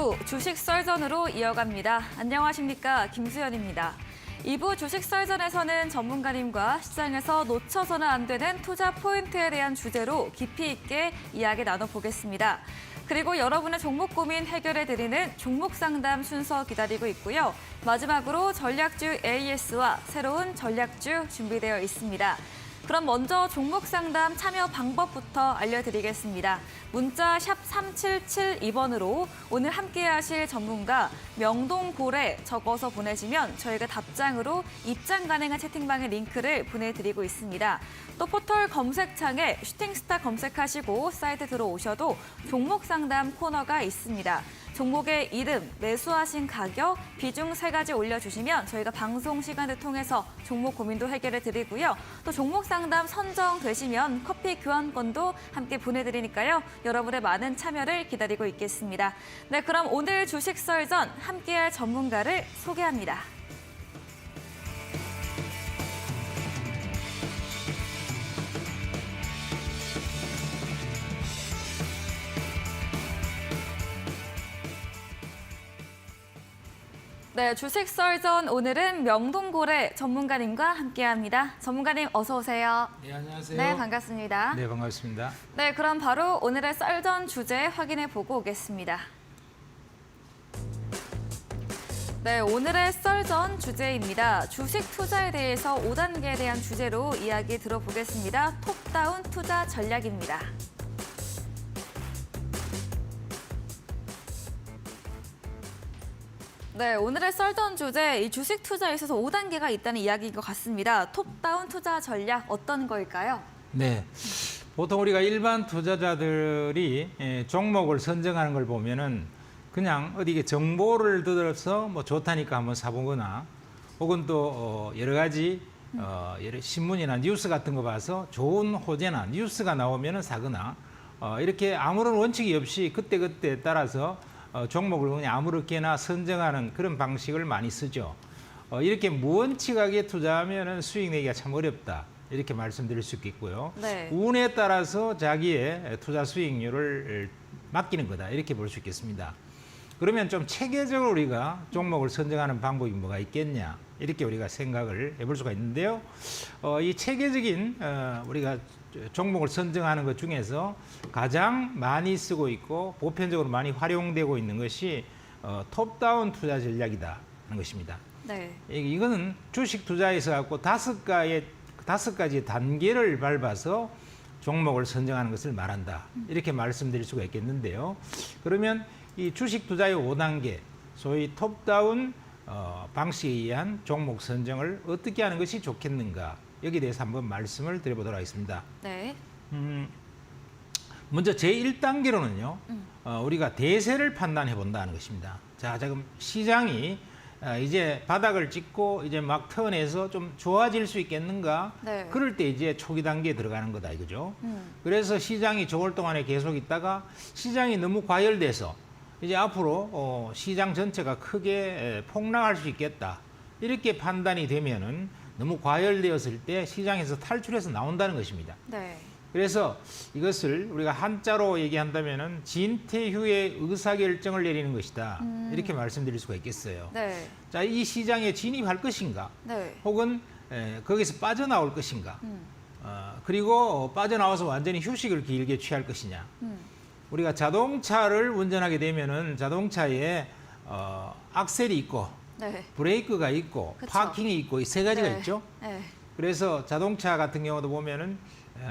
2부 주식 썰전으로 이어갑니다. 안녕하십니까, 김수연입니다. 2부 주식 썰전에서는 전문가님과 시장에서 놓쳐서는 안 되는 투자 포인트에 대한 주제로 깊이 있게 이야기 나눠보겠습니다. 그리고 여러분의 종목 고민 해결해드리는 종목 상담 순서 기다리고 있고요. 마지막으로 전략주 AS와 새로운 전략주 준비되어 있습니다. 그럼 먼저 종목 상담 참여 방법부터 알려드리겠습니다. 문자 샵 3772번으로 오늘 함께하실 전문가 명동고래 적어서 보내시면 저희가 답장으로 입장 가능한 채팅방의 링크를 보내드리고 있습니다. 또 포털 검색창에 슈팅스타 검색하시고 사이트 들어오셔도 종목 상담 코너가 있습니다. 종목의 이름, 매수하신 가격, 비중 3가지 올려주시면 저희가 방송 시간을 통해서 종목 고민도 해결해 드리고요. 또 종목 상담 선정되시면 커피 교환권도 함께 보내드리니까요. 여러분의 많은 참여를 기다리고 있겠습니다. 네, 그럼 오늘 주식 썰전 함께할 전문가를 소개합니다. 네, 주식 썰전 오늘은 명동고래 전문가님과 함께합니다. 전문가님 어서 오세요. 네, 안녕하세요. 네, 반갑습니다. 네, 반갑습니다. 네, 그럼 바로 오늘의 썰전 주제 확인해 보고 오겠습니다. 네, 오늘의 썰전 주제입니다. 주식 투자에 대해서 5단계에 대한 주제로 이야기 들어보겠습니다. 톱다운 투자 전략입니다. 네, 오늘의 썰전 주제, 이 주식 투자에 있어서 5단계가 있다는 이야기인 것 같습니다. 톱다운 투자 전략 어떤 걸까요? 네, 보통 우리가 일반 투자자들이 종목을 선정하는 걸 보면은 그냥 어디 정보를 들어서 뭐 좋다니까 한번 사보거나 혹은 또 여러 가지 여러 신문이나 뉴스 같은 거 봐서 좋은 호재나 뉴스가 나오면은 사거나 이렇게 아무런 원칙이 없이 그때그때 따라서 종목을 그냥 아무렇게나 선정하는 그런 방식을 많이 쓰죠. 이렇게 무원칙하게 투자하면 수익 내기가 참 어렵다. 이렇게 말씀드릴 수 있겠고요. 네. 운에 따라서 자기의 투자 수익률을 맡기는 거다. 이렇게 볼 수 있겠습니다. 그러면 좀 체계적으로 우리가 종목을 선정하는 방법이 뭐가 있겠냐. 이렇게 우리가 생각을 해볼 수가 있는데요. 이 체계적인 우리가 종목을 선정하는 것 중에서 가장 많이 쓰고 있고 보편적으로 많이 활용되고 있는 것이 톱다운 투자 전략이라는 것입니다. 네. 이거는 주식 투자에서 갖고 다섯 가지 단계를 밟아서 종목을 선정하는 것을 말한다. 이렇게 말씀드릴 수가 있겠는데요. 그러면 이 주식 투자의 5단계, 소위 톱다운 방식에 의한 종목 선정을 어떻게 하는 것이 좋겠는가. 여기에 대해서 한번 말씀을 드려보도록 하겠습니다. 네. 먼저 제1단계로는요. 우리가 대세를 판단해 본다는 것입니다. 자, 지금 시장이 이제 바닥을 찍고 이제 막 턴해서 좀 좋아질 수 있겠는가? 네. 그럴 때 이제 초기 단계에 들어가는 거다 이거죠. 그래서 시장이 좋을 동안에 계속 있다가 시장이 너무 과열돼서 이제 앞으로 시장 전체가 크게 폭락할 수 있겠다. 이렇게 판단이 되면은 너무 과열되었을 때 시장에서 탈출해서 나온다는 것입니다. 네. 그래서 이것을 우리가 한자로 얘기한다면은 진퇴후의 의사결정을 내리는 것이다. 이렇게 말씀드릴 수가 있겠어요. 네. 자, 이 시장에 진입할 것인가? 네. 혹은 거기서 빠져나올 것인가? 그리고 빠져나와서 완전히 휴식을 길게 취할 것이냐? 우리가 자동차를 운전하게 되면은 자동차에 악셀이 있고 네. 브레이크가 있고 그쵸. 파킹이 있고 이 세 가지가 네. 있죠. 네. 그래서 자동차 같은 경우도 보면은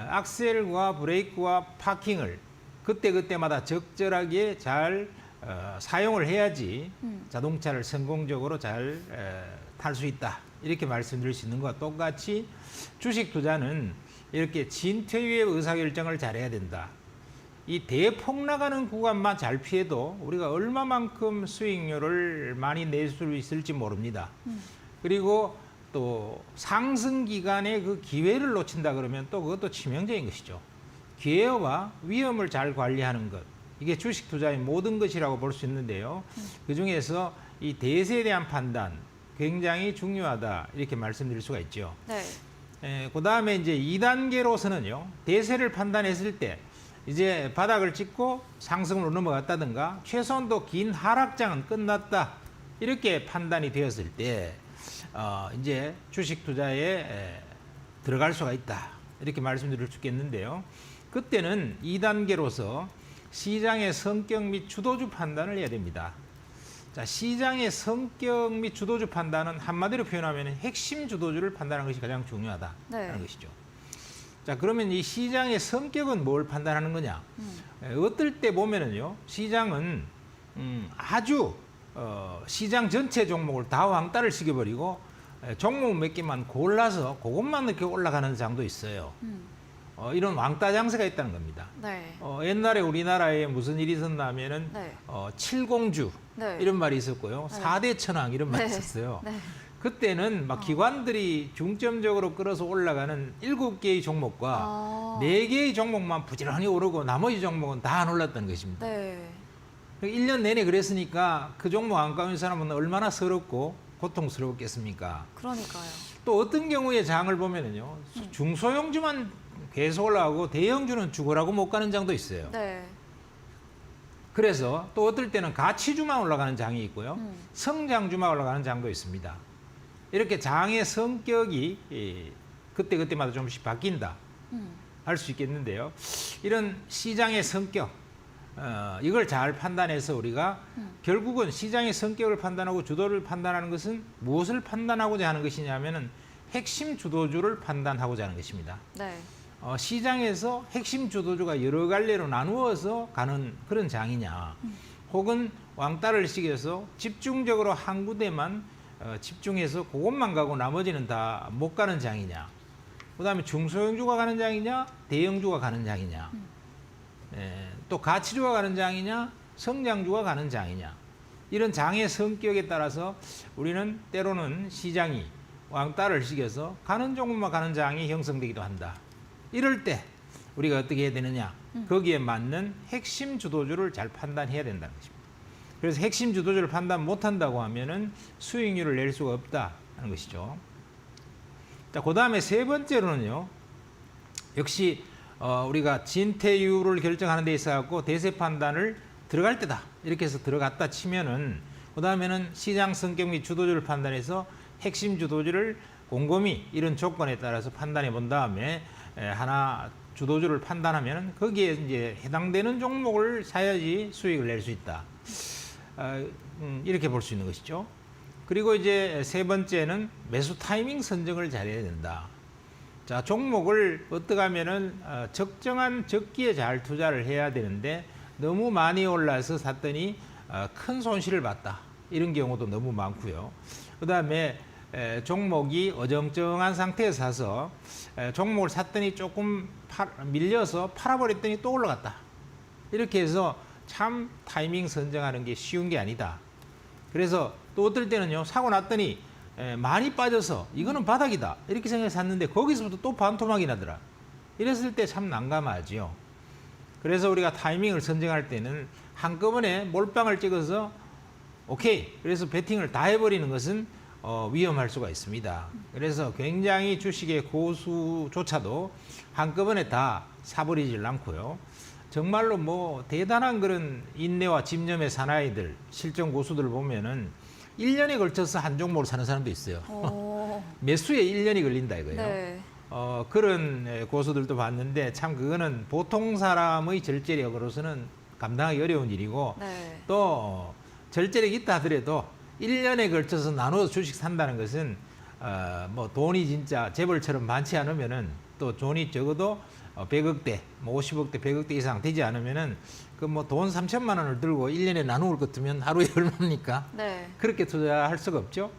악셀과 브레이크와 파킹을 그때그때마다 적절하게 잘 사용을 해야지 자동차를 성공적으로 잘 탈 수 있다. 이렇게 말씀드릴 수 있는 것과 똑같이 주식 투자는 이렇게 진퇴후의 의사결정을 잘해야 된다. 이 대폭락하는 구간만 잘 피해도 우리가 얼마만큼 수익률을 많이 낼 수 있을지 모릅니다. 그리고 또 상승 기간에 그 기회를 놓친다 그러면 또 그것도 치명적인 것이죠. 기회와 위험을 잘 관리하는 것. 이게 주식 투자의 모든 것이라고 볼 수 있는데요. 그중에서 이 대세에 대한 판단 굉장히 중요하다. 이렇게 말씀드릴 수가 있죠. 네. 그 다음에 이제 2단계로서는요. 대세를 판단했을 때 이제 바닥을 찍고 상승으로 넘어갔다든가 최소한도 긴 하락장은 끝났다. 이렇게 판단이 되었을 때 이제 주식 투자에 들어갈 수가 있다. 이렇게 말씀드릴 수 있겠는데요. 그때는 2단계로서 시장의 성격 및 주도주 판단을 해야 됩니다. 자, 시장의 성격 및 주도주 판단은 한마디로 표현하면 핵심 주도주를 판단하는 것이 가장 중요하다는 것이죠. 자, 그러면 이 시장의 성격은 뭘 판단하는 거냐? 어떨 때 보면은요, 시장은 아주 시장 전체 종목을 다 왕따를 시켜버리고 종목 몇 개만 골라서 그것만 이렇게 올라가는 장도 있어요. 이런 왕따 장세가 있다는 겁니다. 네. 옛날에 우리나라에 무슨 일이 있었냐면은 네. 칠공주 네. 이런 말이 있었고요. 네. 4대 천왕 이런 말이 네. 있었어요. 네. 그때는 막 기관들이 중점적으로 끌어서 올라가는 7개의 종목과 4개의 종목만 부지런히 오르고 나머지 종목은 다 안 올랐다는 것입니다. 네. 1년 내내 그랬으니까 그 종목 안 가는 사람은 얼마나 서럽고 고통스러웠겠습니까? 그러니까요. 또 어떤 경우에 장을 보면은요, 중소형주만 계속 올라가고 대형주는 죽으라고 못 가는 장도 있어요. 네. 그래서 또 어떨 때는 가치주만 올라가는 장이 있고요. 성장주만 올라가는 장도 있습니다. 이렇게 장의 성격이 그때그때마다 조금씩 바뀐다 할 수 있겠는데요. 이런 시장의 성격, 이걸 잘 판단해서 우리가 결국은 시장의 성격을 판단하고 주도를 판단하는 것은 무엇을 판단하고자 하는 것이냐면은 핵심 주도주를 판단하고자 하는 것입니다. 네. 시장에서 핵심 주도주가 여러 갈래로 나누어서 가는 그런 장이냐, 혹은 왕따를 시켜서 집중적으로 한 군데만 집중해서 그것만 가고 나머지는 다 못 가는 장이냐, 그다음에 중소형주가 가는 장이냐, 대형주가 가는 장이냐, 또 가치주가 가는 장이냐, 성장주가 가는 장이냐, 이런 장의 성격에 따라서 우리는 때로는 시장이 왕따를 시켜서 가는 종목만 가는 장이 형성되기도 한다. 이럴 때 우리가 어떻게 해야 되느냐? 거기에 맞는 핵심 주도주를 잘 판단해야 된다는 것입니다. 그래서 핵심 주도주를 판단 못한다고 하면은 수익률을 낼 수가 없다는 것이죠. 자, 그 다음에 세 번째로는요, 역시 우리가 진퇴유를 결정하는 데 있어서 대세 판단을 들어갈 때다. 이렇게 해서 들어갔다 치면은, 그 다음에는 시장 성격 및 주도주를 판단해서 핵심 주도주를 곰곰이 이런 조건에 따라서 판단해 본 다음에 하나 주도주를 판단하면 거기에 이제 해당되는 종목을 사야지 수익을 낼 수 있다. 이렇게 볼 수 있는 것이죠. 그리고 이제 세 번째는 매수 타이밍 선정을 잘해야 된다. 자, 종목을 어떻게 하면은 적정한 적기에 잘 투자를 해야 되는데 너무 많이 올라서 샀더니 큰 손실을 봤다. 이런 경우도 너무 많고요. 그 다음에 종목이 어정쩡한 상태에서 사서 종목을 샀더니 조금 밀려서 팔아버렸더니 또 올라갔다. 이렇게 해서 참 타이밍 선정하는 게 쉬운 게 아니다. 그래서 또 어떨 때는요, 사고 났더니 많이 빠져서 이거는 바닥이다 이렇게 생각해서 샀는데 거기서부터 또 반토막이 나더라. 이랬을 때 참 난감하지요. 그래서 우리가 타이밍을 선정할 때는 한꺼번에 몰빵을 찍어서 오케이, 그래서 베팅을 다 해버리는 것은 위험할 수가 있습니다. 그래서 굉장히 주식의 고수조차도 한꺼번에 다 사버리질 않고요. 정말로 뭐 대단한 그런 인내와 집념의 사나이들, 실전 고수들 보면은 1년에 걸쳐서 한 종목을 사는 사람도 있어요. 매수에 1년이 걸린다 이거예요. 네. 그런 고수들도 봤는데 참 그거는 보통 사람의 절제력으로서는 감당하기 어려운 일이고, 네. 또 절제력이 있다 하더라도 1년에 걸쳐서 나눠서 주식 산다는 것은 뭐 돈이 진짜 재벌처럼 많지 않으면은, 또 돈이 적어도 100억대, 뭐 50억대, 100억대 이상 되지 않으면은 그 뭐 돈 3천만 원을 들고 1년에 나누을 것 같으면 하루에 얼마입니까? 네. 그렇게 투자할 수가 없죠.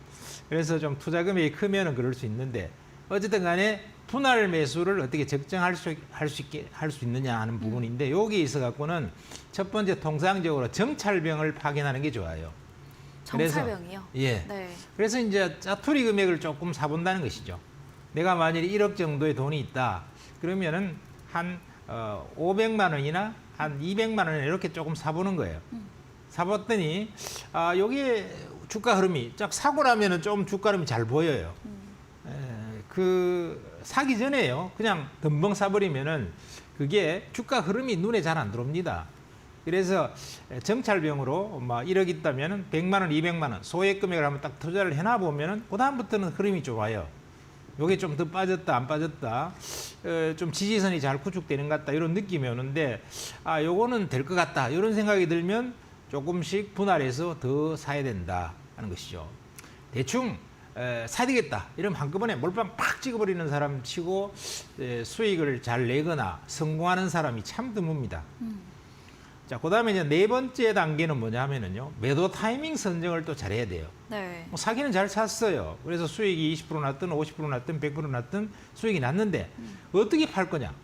그래서 좀 투자 금액이 크면은 그럴 수 있는데, 어쨌든 간에 분할 매수를 어떻게 적정할 수 있느냐 하는 부분인데, 여기 있어 갖고는 첫 번째 통상적으로 정찰병을 파견하는 게 좋아요. 정찰병이요? 예. 네. 그래서 이제 짜투리 금액을 조금 사본다는 것이죠. 내가 만일 1억 정도의 돈이 있다. 그러면은 한 500만 원이나 한 200만 원 이렇게 조금 사보는 거예요. 사봤더니 여기에 주가 흐름이 쫙 사고 나면은 좀 주가 흐름이 잘 보여요. 그 사기 전에요. 그냥 덤벙 사버리면은 그게 주가 흐름이 눈에 잘 안 들어옵니다. 그래서 정찰병으로 막 1억 있다면 100만 원, 200만 원 소액 금액을 한번 딱 투자를 해놔 보면은 그다음부터는 흐름이 좋아요. 요게 좀 더 빠졌다 안 빠졌다 좀 지지선이 잘 구축되는 것 같다 이런 느낌이 오는데 요거는 될 것 같다 이런 생각이 들면 조금씩 분할해서 더 사야 된다 하는 것이죠. 대충 사야 되겠다 이러면 한꺼번에 몰빵 팍 찍어버리는 사람 치고 수익을 잘 내거나 성공하는 사람이 참 드뭅니다. 자, 그다음에 이제 네 번째 단계는 뭐냐 하면은요. 매도 타이밍 선정을 또 잘해야 돼요. 네. 뭐 사기는 잘 샀어요. 그래서 수익이 20% 났든 50% 났든 100% 났든 수익이 났는데 어떻게 팔 거냐?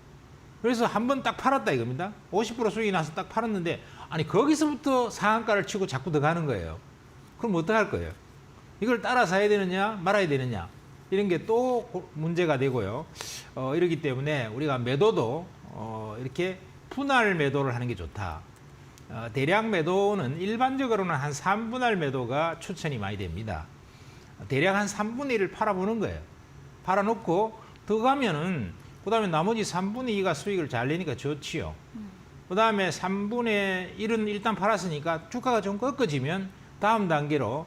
그래서 한 번 딱 팔았다 이겁니다. 50% 수익이 나서 딱 팔았는데 아니 거기서부터 상한가를 치고 자꾸 더 가는 거예요. 그럼 어떡할 거예요? 이걸 따라 사야 되느냐 말아야 되느냐 이런 게 또 문제가 되고요. 이러기 때문에 우리가 매도도 이렇게 분할 매도를 하는 게 좋다. 대량 매도는 일반적으로는 한 3분할 매도가 추천이 많이 됩니다. 대략 한 3분의 1을 팔아보는 거예요. 팔아놓고 더 가면은 그 다음에 나머지 3분의 2가 수익을 잘 내니까 좋지요. 그 다음에 3분의 1은 일단 팔았으니까 주가가 좀 꺾어지면 다음 단계로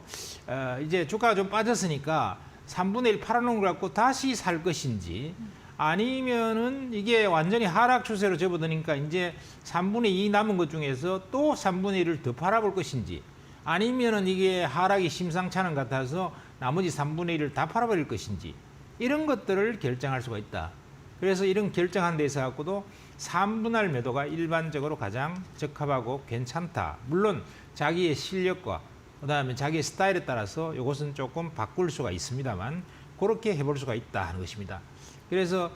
이제 주가가 좀 빠졌으니까 3분의 1 팔아놓은 걸 갖고 다시 살 것인지 아니면은 이게 완전히 하락 추세로 접어드니까 이제 3분의 2 남은 것 중에서 또 3분의 1을 더 팔아볼 것인지 아니면은 이게 하락이 심상치 않은 것 같아서 나머지 3분의 1을 다 팔아버릴 것인지 이런 것들을 결정할 수가 있다. 그래서 이런 결정한 데서 갖고도 3분할 매도가 일반적으로 가장 적합하고 괜찮다. 물론 자기의 실력과 그다음에 자기의 스타일에 따라서 이것은 조금 바꿀 수가 있습니다만 그렇게 해볼 수가 있다 하는 것입니다. 그래서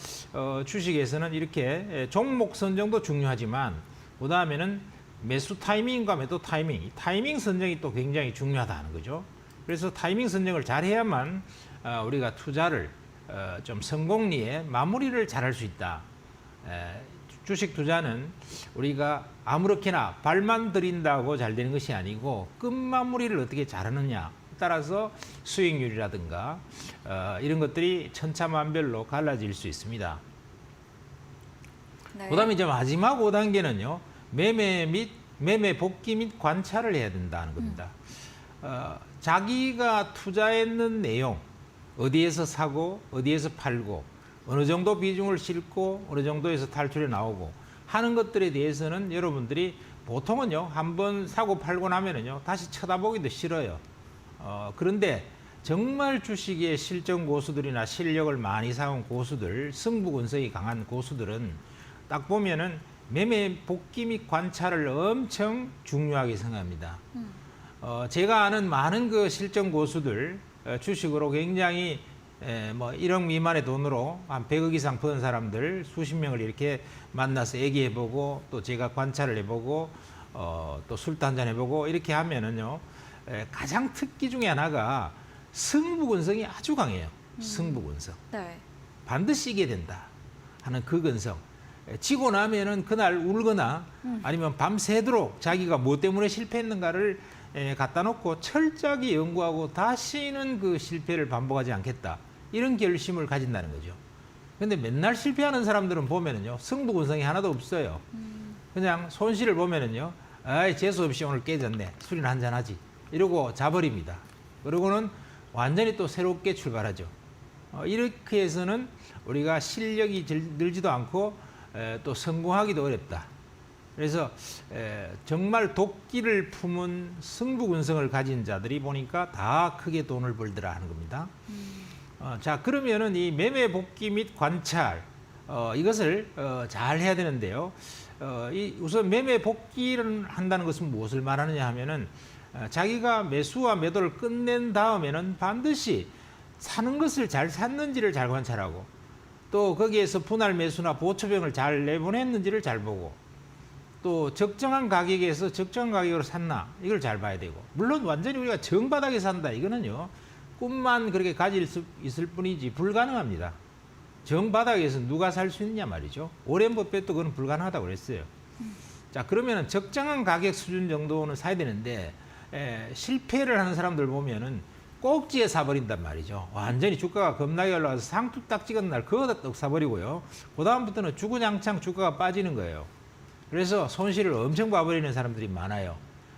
주식에서는 이렇게 종목 선정도 중요하지만 그다음에는 매수 타이밍과 매도 타이밍, 이 타이밍 선정이 또 굉장히 중요하다는 거죠. 그래서 타이밍 선정을 잘 해야만 우리가 투자를 좀 성공리에 마무리를 잘할 수 있다. 주식 투자는 우리가 아무렇게나 발만 들인다고 잘 되는 것이 아니고 끝 마무리를 어떻게 잘하느냐 따라서 수익률이라든가 이런 것들이 천차만별로 갈라질 수 있습니다. 네. 그다음에 이제 마지막 5단계는요. 매매 복귀 및 관찰을 해야 된다는 겁니다. 자기가 투자했는 내용, 어디에서 사고 어디에서 팔고 어느 정도 비중을 싣고 어느 정도에서 탈출해 나오고 하는 것들에 대해서는 여러분들이 보통은요. 한번 사고 팔고 나면은요. 다시 쳐다보기도 싫어요. 그런데 정말 주식의 실전 고수들이나 실력을 많이 쌓은 고수들, 승부근성이 강한 고수들은 딱 보면은 매매 복귀 및 관찰을 엄청 중요하게 생각합니다. 제가 아는 많은 그 실전 고수들 주식으로 굉장히 뭐 1억 미만의 돈으로 한 100억 이상 버는 사람들 수십 명을 이렇게 만나서 얘기해보고 또 제가 관찰을 해보고 또 술도 한잔 해보고 이렇게 하면은요. 가장 특기 중에 하나가 승부근성이 아주 강해요. 승부근성. 네. 반드시 이겨야 된다 하는 그 근성. 지고 나면은 그날 울거나 아니면 밤새도록 자기가 뭐 때문에 실패했는가를 갖다 놓고 철저하게 연구하고 다시는 그 실패를 반복하지 않겠다. 이런 결심을 가진다는 거죠. 근데 맨날 실패하는 사람들은 보면은요. 승부근성이 하나도 없어요. 그냥 손실을 보면은요. 아이, 재수 없이 오늘 깨졌네. 술이나 한잔 하지. 이러고 자버립니다. 그러고는 완전히 또 새롭게 출발하죠. 이렇게 해서는 우리가 실력이 늘지도 않고 또 성공하기도 어렵다. 그래서 정말 도끼를 품은 승부근성을 가진 자들이 보니까 다 크게 돈을 벌더라 하는 겁니다. 자, 그러면은 이 매매 복귀 및 관찰 이것을 잘 해야 되는데요. 우선 매매 복귀를 한다는 것은 무엇을 말하느냐 하면은 자기가 매수와 매도를 끝낸 다음에는 반드시 사는 것을 잘 샀는지를 잘 관찰하고 또 거기에서 분할 매수나 보초병을 잘 내보냈는지를 잘 보고 또 적정한 가격에서 적정한 가격으로 샀나 이걸 잘 봐야 되고 물론 완전히 우리가 정바닥에 산다 이거는요 꿈만 그렇게 가질 수 있을 뿐이지 불가능합니다. 정바닥에서 누가 살 수 있느냐 말이죠. 오렌 버핏도 그건 불가능하다고 그랬어요. 자, 그러면은 적정한 가격 수준 정도는 사야 되는데 실패를 하는 사람들 보면은 꼭지에 사버린단 말이죠. 완전히 주가가 겁나게 올라가서 상투 딱 찍은 날 그거다 떡 사버리고요. 그 다음부터는 주구장창 주가가 빠지는 거예요. 그래서 손실을 엄청 봐버리는 사람들이 많아요.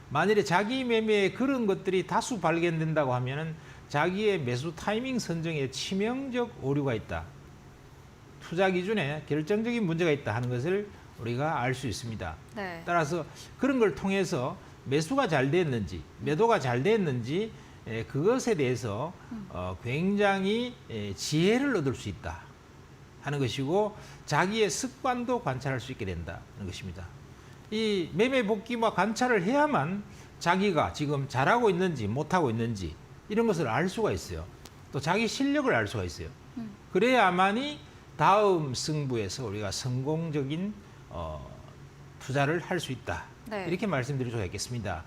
만일에 자기 매매에 그런 것들이 다수 발견된다고 하면은 자기의 매수 타이밍 선정에 치명적 오류가 있다. 투자 기준에 결정적인 문제가 있다 하는 것을 우리가 알 수 있습니다. 네. 따라서 그런 걸 통해서 매수가 잘 됐는지, 매도가 잘 됐는지 그것에 대해서 굉장히 지혜를 얻을 수 있다 하는 것이고 자기의 습관도 관찰할 수 있게 된다는 것입니다. 이 매매 복귀와 관찰을 해야만 자기가 지금 잘하고 있는지 못하고 있는지 이런 것을 알 수가 있어요. 또 자기 실력을 알 수가 있어요. 그래야만이 다음 승부에서 우리가 성공적인 투자를 할 수 있다. 네. 이렇게 말씀드릴 수가 있겠습니다.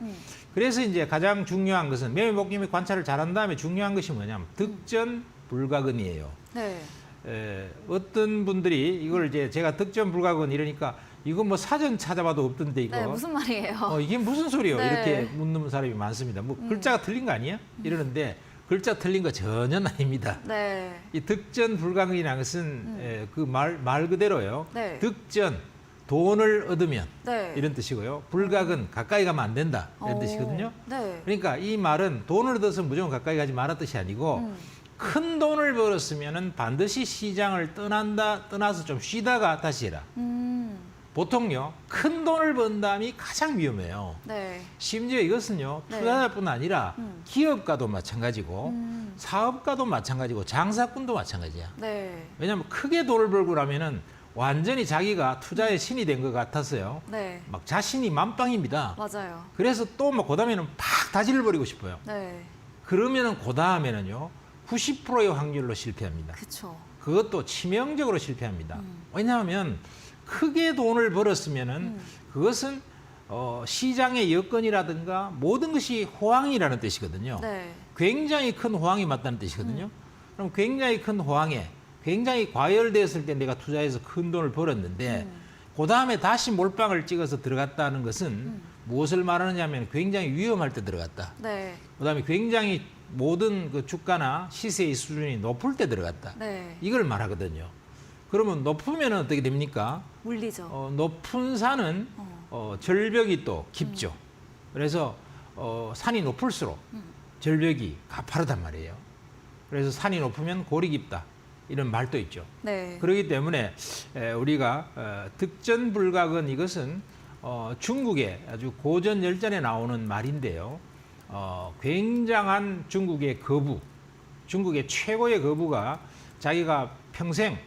그래서 이제 가장 중요한 것은 매매 복귀 및 관찰을 잘한 다음에 중요한 것이 뭐냐면 득전 불가근이에요. 네. 어떤 분들이 이걸 이제 제가 득전 불가근 이러니까 이거 뭐 사전 찾아봐도 없던데 이거 네, 무슨 말이에요? 이게 무슨 소리예요? 네. 이렇게 묻는 사람이 많습니다. 뭐 글자가 틀린 거 아니야? 이러는데 글자 틀린 거 전혀 아닙니다. 네. 이 득전 불가근이라는 것은 그 말 그대로요. 네. 득전 돈을 얻으면 네. 이런 뜻이고요. 불가근 가까이 가면 안 된다 이런 오, 뜻이거든요. 네. 그러니까 이 말은 돈을 얻어서 무조건 가까이 가지 말아 뜻이 아니고 큰 돈을 벌었으면은 반드시 시장을 떠나서 좀 쉬다가 다시 해라. 보통요 큰 돈을 번 다음이 가장 위험해요. 네. 심지어 이것은요 네. 투자자뿐 아니라 기업가도 마찬가지고 사업가도 마찬가지고 장사꾼도 마찬가지야. 네. 왜냐하면 크게 돈을 벌고 나면은 완전히 자기가 투자의 신이 된 것 같아서요. 네. 막 자신이 만빵입니다. 맞아요. 그래서 또 뭐 그다음에는 팍 다지를 버리고 싶어요. 네. 그러면은 그다음에는요 90%의 확률로 실패합니다. 그쵸. 그것도 치명적으로 실패합니다. 왜냐하면 크게 돈을 벌었으면은 그것은 시장의 여건이라든가 모든 것이 호황이라는 뜻이거든요. 네. 굉장히 큰 호황이 맞다는 뜻이거든요. 그럼 굉장히 큰 호황에 굉장히 과열되었을 때 내가 투자해서 큰 돈을 벌었는데 그 다음에 다시 몰빵을 찍어서 들어갔다는 것은 무엇을 말하느냐면 굉장히 위험할 때 들어갔다. 네. 그 다음에 굉장히 모든 그 주가나 시세의 수준이 높을 때 들어갔다. 네. 이걸 말하거든요. 그러면 높으면 어떻게 됩니까? 물리죠. 높은 산은 절벽이 또 깊죠. 그래서 산이 높을수록 절벽이 가파르단 말이에요. 그래서 산이 높으면 골이 깊다. 이런 말도 있죠. 네. 그렇기 때문에 우리가 득전불가근 이것은 중국의 아주 고전 열전에 나오는 말인데요. 굉장한 중국의 거부, 중국의 최고의 거부가 자기가 평생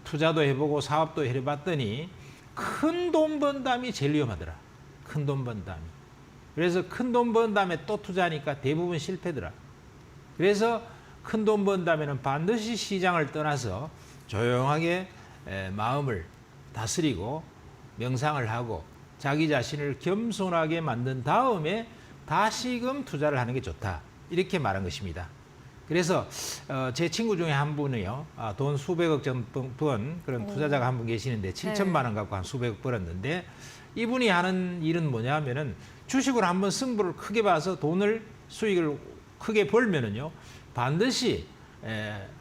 투자도 해보고 사업도 해봤더니 큰 돈 번 다음이 제일 위험하더라. 큰 돈 번 다음이. 그래서 큰 돈 번 다음에 또 투자하니까 대부분 실패더라. 그래서 큰 돈 번 다음에는 반드시 시장을 떠나서 조용하게 마음을 다스리고 명상을 하고 자기 자신을 겸손하게 만든 다음에 다시금 투자를 하는 게 좋다. 이렇게 말한 것입니다. 그래서 제 친구 중에 한 분이요. 돈 수백억 번 그런 투자자가 한 분 계시는데 7천만 원 갖고 한 수백억 벌었는데 이분이 하는 일은 뭐냐면은 주식으로 한번 승부를 크게 봐서 돈을 수익을 크게 벌면은요. 반드시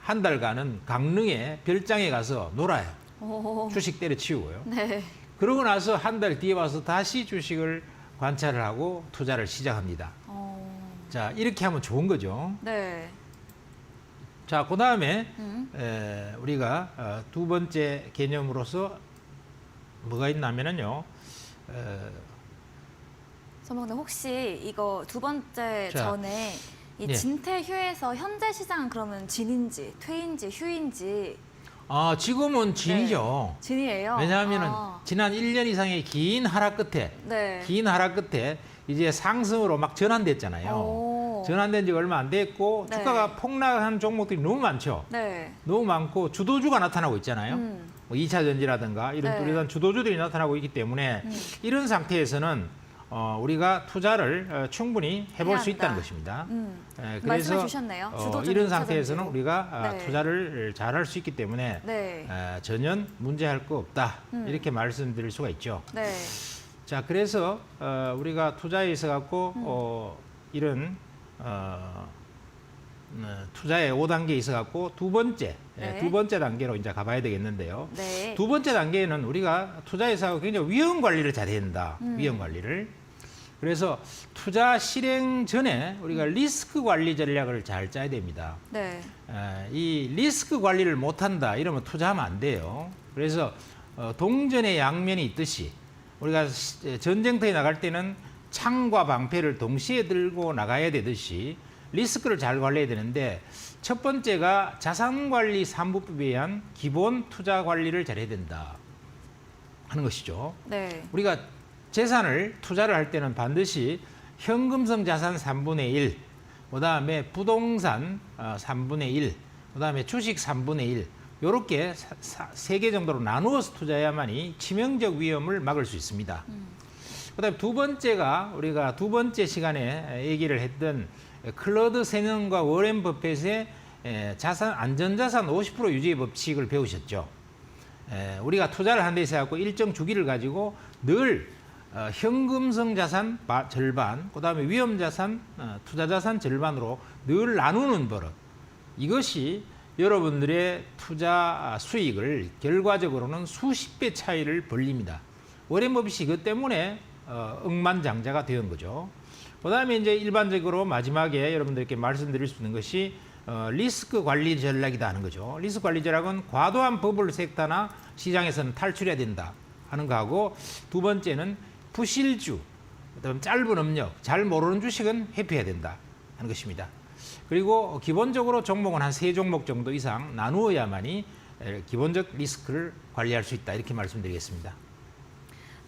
한 달간은 강릉에 별장에 가서 놀아요. 오. 주식 때려치우고요. 네. 그러고 나서 한 달 뒤에 와서 다시 주식을 관찰을 하고 투자를 시작합니다. 자, 이렇게 하면 좋은 거죠. 네. 자, 그 다음에 우리가 두 번째 개념으로서 뭐가 있냐면은요. 선생님 혹시 이거 두 번째 자, 전에 이 예. 진퇴휴에서 현재 시장은 그러면 진인지 퇴인지 휴인지 지금은 진이죠. 진이에요? 왜냐하면은 지난 1년 이상의 긴 하락 끝에 네. 긴 하락 끝에 이제 상승으로 막 전환됐잖아요. 오. 전환된 지가 얼마 안 됐고 네. 주가가 폭락한 종목들이 너무 많죠. 네. 너무 많고 주도주가 나타나고 있잖아요. 음. 뭐 2차 전지라든가 이런 네. 뚜렷한 주도주들이 나타나고 있기 때문에 이런 상태에서는 우리가 투자를 충분히 해볼 해야 수 있다는 한다. 것입니다. 말씀해 주셨네요. 주도주는 이런 2차 상태에서는 전지로. 우리가 네. 투자를 잘할 수 있기 때문에 네. 전혀 문제할 거 없다. 이렇게 말씀드릴 수가 있죠. 네. 자, 그래서 우리가 투자에 있어 갖고 이런 투자의 5단계 있어갖고 두 번째 단계로 이제 가봐야 되겠는데요. 네. 두 번째 단계는 우리가 투자에서 굉장히 위험 관리를 잘해야 된다. 위험 관리를. 그래서 투자 실행 전에 우리가 리스크 관리 전략을 잘 짜야 됩니다. 네. 이 리스크 관리를 못한다 이러면 투자하면 안 돼요. 그래서 동전의 양면이 있듯이 우리가 전쟁터에 나갈 때는 창과 방패를 동시에 들고 나가야 되듯이 리스크를 잘 관리해야 되는데 첫 번째가 자산관리 3부법에 의한 기본 투자 관리를 잘해야 된다 하는 것이죠. 네. 우리가 재산을 투자를 할 때는 반드시 현금성 자산 3분의 1, 그다음에 부동산 3분의 1, 그다음에 주식 3분의 1 이렇게 세 개 정도로 나누어서 투자해야만이 치명적 위험을 막을 수 있습니다. 그다음에 두 번째가 우리가 두 번째 시간에 얘기를 했던 클로드 세넌과 워렌 버핏의 자산 안전자산 50% 유지의 법칙을 배우셨죠. 우리가 투자를 한 데 있어서 일정 주기를 가지고 늘 현금성 자산 절반, 그다음에 위험 자산, 투자 자산 절반으로 늘 나누는 버릇. 이것이 여러분들의 투자 수익을 결과적으로는 수십 배 차이를 벌립니다. 워렌 버핏이 이것 때문에 억만장자가 된 거죠. 그다음에 이제 일반적으로 마지막에 여러분들께 말씀드릴 수 있는 것이 리스크 관리 전략이다 하는 거죠. 리스크 관리 전략은 과도한 버블 섹터나 시장에서는 탈출해야 된다 하는 거하고 두 번째는 부실주, 그다음 짧은 업력, 잘 모르는 주식은 회피해야 된다 하는 것입니다. 그리고 기본적으로 종목은 한 3종목 정도 이상 나누어야만이 기본적 리스크를 관리할 수 있다 이렇게 말씀드리겠습니다.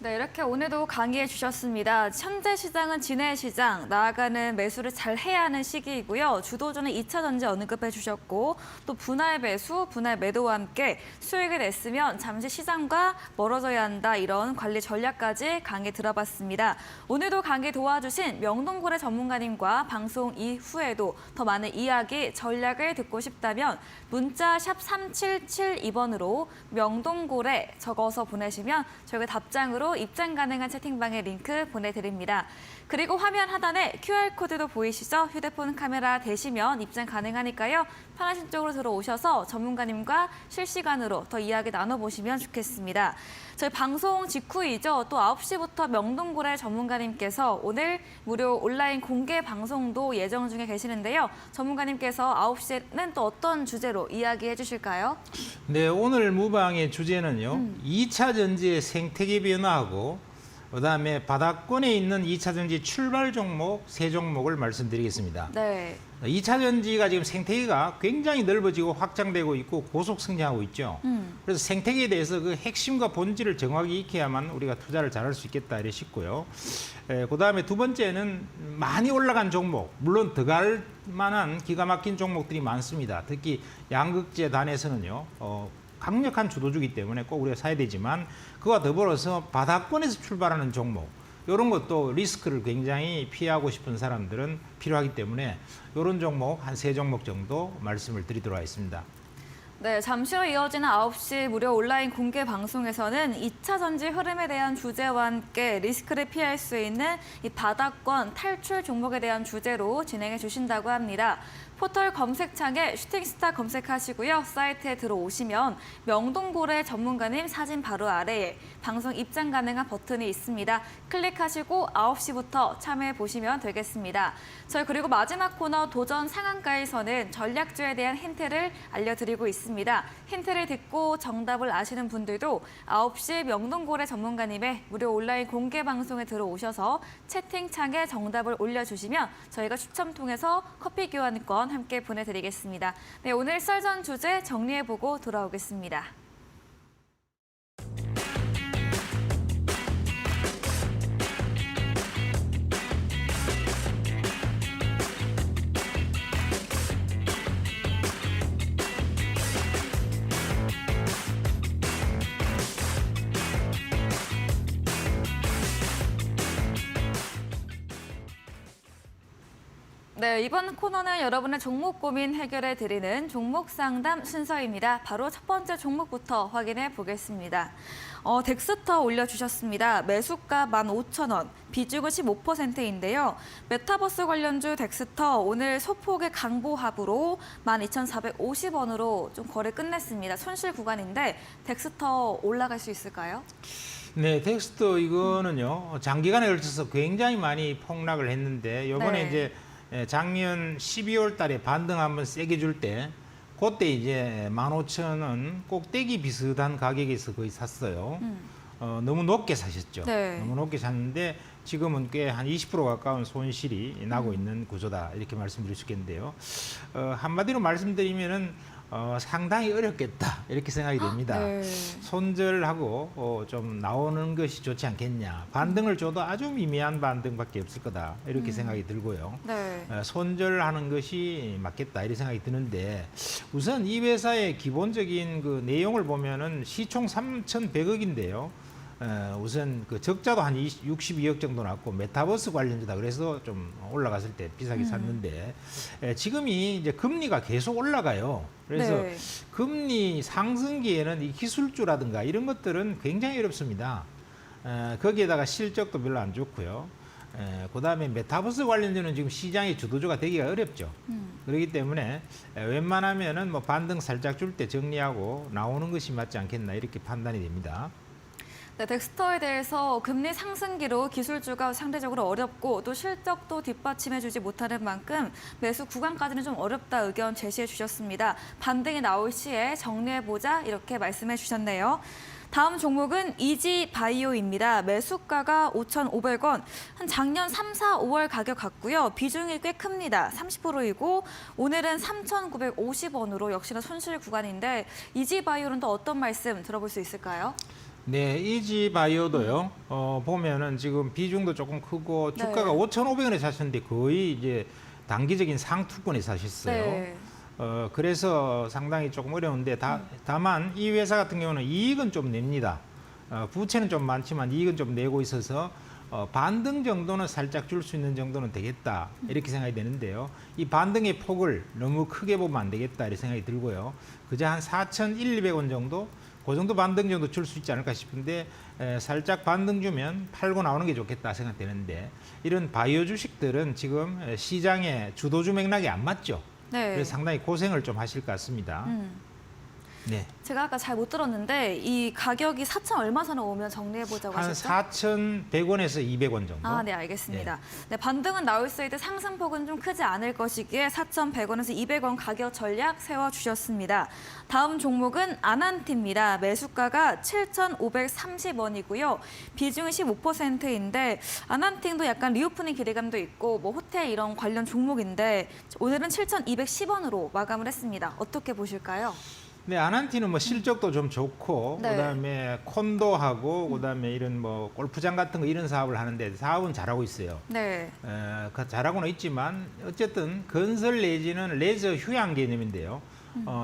네, 이렇게 오늘도 강의해 주셨습니다. 현재 시장은 진해 시장, 나아가는 매수를 잘 해야 하는 시기이고요. 주도주는 2차 전지 언급해 주셨고 또 분할 매수, 분할 매도와 함께 수익을 냈으면 잠시 시장과 멀어져야 한다. 이런 관리 전략까지 강의 들어봤습니다. 오늘도 강의 도와주신 명동고래 전문가님과 방송 이후에도 더 많은 이야기, 전략을 듣고 싶다면 문자 샵 3772번으로 명동고래 적어서 보내시면 저희가 답장으로 입장 가능한 채팅방에 링크 보내드립니다. 그리고 화면 하단에 QR코드도 보이시죠? 휴대폰 카메라 대시면 입장 가능하니까요. 편하신 쪽으로 들어오셔서 전문가님과 실시간으로 더 이야기 나눠보시면 좋겠습니다. 저희 방송 직후이죠. 또 9시부터 명동고래 전문가님께서 오늘 무료 온라인 공개 방송도 예정 중에 계시는데요. 전문가님께서 9시에는 또 어떤 주제로 이야기해 주실까요? 네, 오늘 무방의 주제는요. 2차 전지의 생태계 변화하고 그다음에 바닥권에 있는 2차 전지 출발 종목 3종목을 말씀드리겠습니다. 네. 2차 전지가 지금 생태계가 굉장히 넓어지고 확장되고 있고 고속 성장하고 있죠. 그래서 생태계에 대해서 그 핵심과 본질을 정확히 익혀야만 우리가 투자를 잘할 수 있겠다 이래 싶고요. 그다음에 두 번째는 많이 올라간 종목, 물론 더 갈 만한 기가 막힌 종목들이 많습니다. 특히 양극재 단에서는요. 강력한 주도주기 때문에 꼭 우리가 사야 되지만 그와 더불어서 바닥권에서 출발하는 종목 이런 것도 리스크를 굉장히 피하고 싶은 사람들은 필요하기 때문에 이런 종목 한 3종목 정도 말씀을 드리도록 하겠습니다. 네, 잠시 후 이어지는 9시 무료 온라인 공개 방송에서는 2차 전지 흐름에 대한 주제와 함께 리스크를 피할 수 있는 이 바닥권 탈출 종목에 대한 주제로 진행해 주신다고 합니다. 포털 검색창에 슈팅스타 검색하시고요. 사이트에 들어오시면 명동고래 전문가님 사진 바로 아래에 방송 입장 가능한 버튼이 있습니다. 클릭하시고 9시부터 참여해 보시면 되겠습니다. 저희 그리고 마지막 코너 도전 상한가에서는 전략주에 대한 힌트를 알려드리고 있습니다. 힌트를 듣고 정답을 아시는 분들도 9시 명동고래 전문가님의 무료 온라인 공개 방송에 들어오셔서 채팅창에 정답을 올려주시면 저희가 추첨 통해서 커피 교환권 함께 보내드리겠습니다. 네, 오늘 썰전 주제 정리해보고 돌아오겠습니다. 네, 이번 코너는 여러분의 종목 고민 해결해 드리는 종목 상담 순서입니다. 바로 첫 번째 종목부터 확인해 보겠습니다. 덱스터 올려주셨습니다. 매수가 15,000원, 비중은 15%인데요. 메타버스 관련주 덱스터 오늘 소폭의 강보합으로 12,450원으로 좀 거래 끝냈습니다. 손실 구간인데 덱스터 올라갈 수 있을까요? 네, 덱스터 이거는요 장기간에 걸쳐서 굉장히 많이 폭락을 했는데 요번에 네. 이제 작년 12월 달에 반등 한번 세게 줄 때 그때 이제 15,000원 꼭대기 비슷한 가격에서 거의 샀어요. 너무 높게 사셨죠. 네. 너무 높게 샀는데 지금은 꽤 한 20% 가까운 손실이 나고 있는 구조다 이렇게 말씀드릴 수 있겠는데요. 한마디로 말씀드리면은 상당히 어렵겠다 이렇게 생각이 됩니다. 네. 손절하고 좀 나오는 것이 좋지 않겠냐. 반등을 줘도 아주 미미한 반등밖에 없을 거다 이렇게 생각이 들고요. 네. 손절하는 것이 맞겠다 이런 생각이 드는데 우선 이 회사의 기본적인 그 내용을 보면은 시총 3,100억인데요. 우선 그 적자도 한 62억 정도 났고 메타버스 관련주다 그래서 좀 올라갔을 때 비싸게 샀는데 지금이 이제 금리가 계속 올라가요. 그래서 네. 금리 상승기에는 이 기술주라든가 이런 것들은 굉장히 어렵습니다. 거기에다가 실적도 별로 안 좋고요. 그다음에 메타버스 관련주는 지금 시장의 주도주가 되기가 어렵죠. 그렇기 때문에 웬만하면은 뭐 반등 살짝 줄 때 정리하고 나오는 것이 맞지 않겠나 이렇게 판단이 됩니다. 네, 덱스터에 대해서 금리 상승기로 기술주가 상대적으로 어렵고 또 실적도 뒷받침해주지 못하는 만큼 매수 구간까지는 좀 어렵다 의견 제시해 주셨습니다. 반등이 나올 시에 정리해보자 이렇게 말씀해 주셨네요. 다음 종목은 이지바이오입니다. 매수가가 5,500원, 한 작년 3, 4, 5월 가격 같고요. 비중이 꽤 큽니다. 30%이고 오늘은 3,950원으로 역시나 손실 구간인데 이지바이오는 또 어떤 말씀 들어볼 수 있을까요? 네, 이지바이오도요. 보면은 지금 비중도 조금 크고 주가가 네. 5,500원에 사셨는데 거의 이제 단기적인 상투권에 사셨어요. 네. 그래서 상당히 조금 어려운데 다만 이 회사 같은 경우는 이익은 좀 냅니다. 부채는 좀 많지만 이익은 좀 내고 있어서 반등 정도는 살짝 줄 수 있는 정도는 되겠다 이렇게 생각이 되는데요. 이 반등의 폭을 너무 크게 보면 안 되겠다 이렇게 생각이 들고요. 그저 한 4,100원 정도 그 정도 반등 정도 줄 수 있지 않을까 싶은데 살짝 반등 주면 팔고 나오는 게 좋겠다 생각되는데 이런 바이오 주식들은 지금 시장의 주도주 맥락이 안 맞죠. 네. 그래서 상당히 고생을 좀 하실 것 같습니다. 네. 제가 아까 잘 못 들었는데 이 가격이 4천 얼마 선에 오면 정리해보자고 한 하셨죠? 4,100원에서 200원 정도. 네, 알겠습니다. 네, 반등은 나올 수 있는데 상승폭은 좀 크지 않을 것이기에 4,100원에서 200원 가격 전략 세워주셨습니다. 다음 종목은 아난티입니다. 매수가가 7,530원이고요. 비중은 15%인데 아난팅도 약간 리오프닝 기대감도 있고 뭐 호텔 이런 관련 종목인데 오늘은 7,210원으로 마감을 했습니다. 어떻게 보실까요? 네, 아난티는 뭐 실적도 좀 좋고 네. 그다음에 콘도하고 그다음에 이런 뭐 골프장 같은 거 이런 사업을 하는데 사업은 잘하고 있어요. 네. 잘하고는 있지만 어쨌든 건설 내지는 레저 휴양 개념인데요.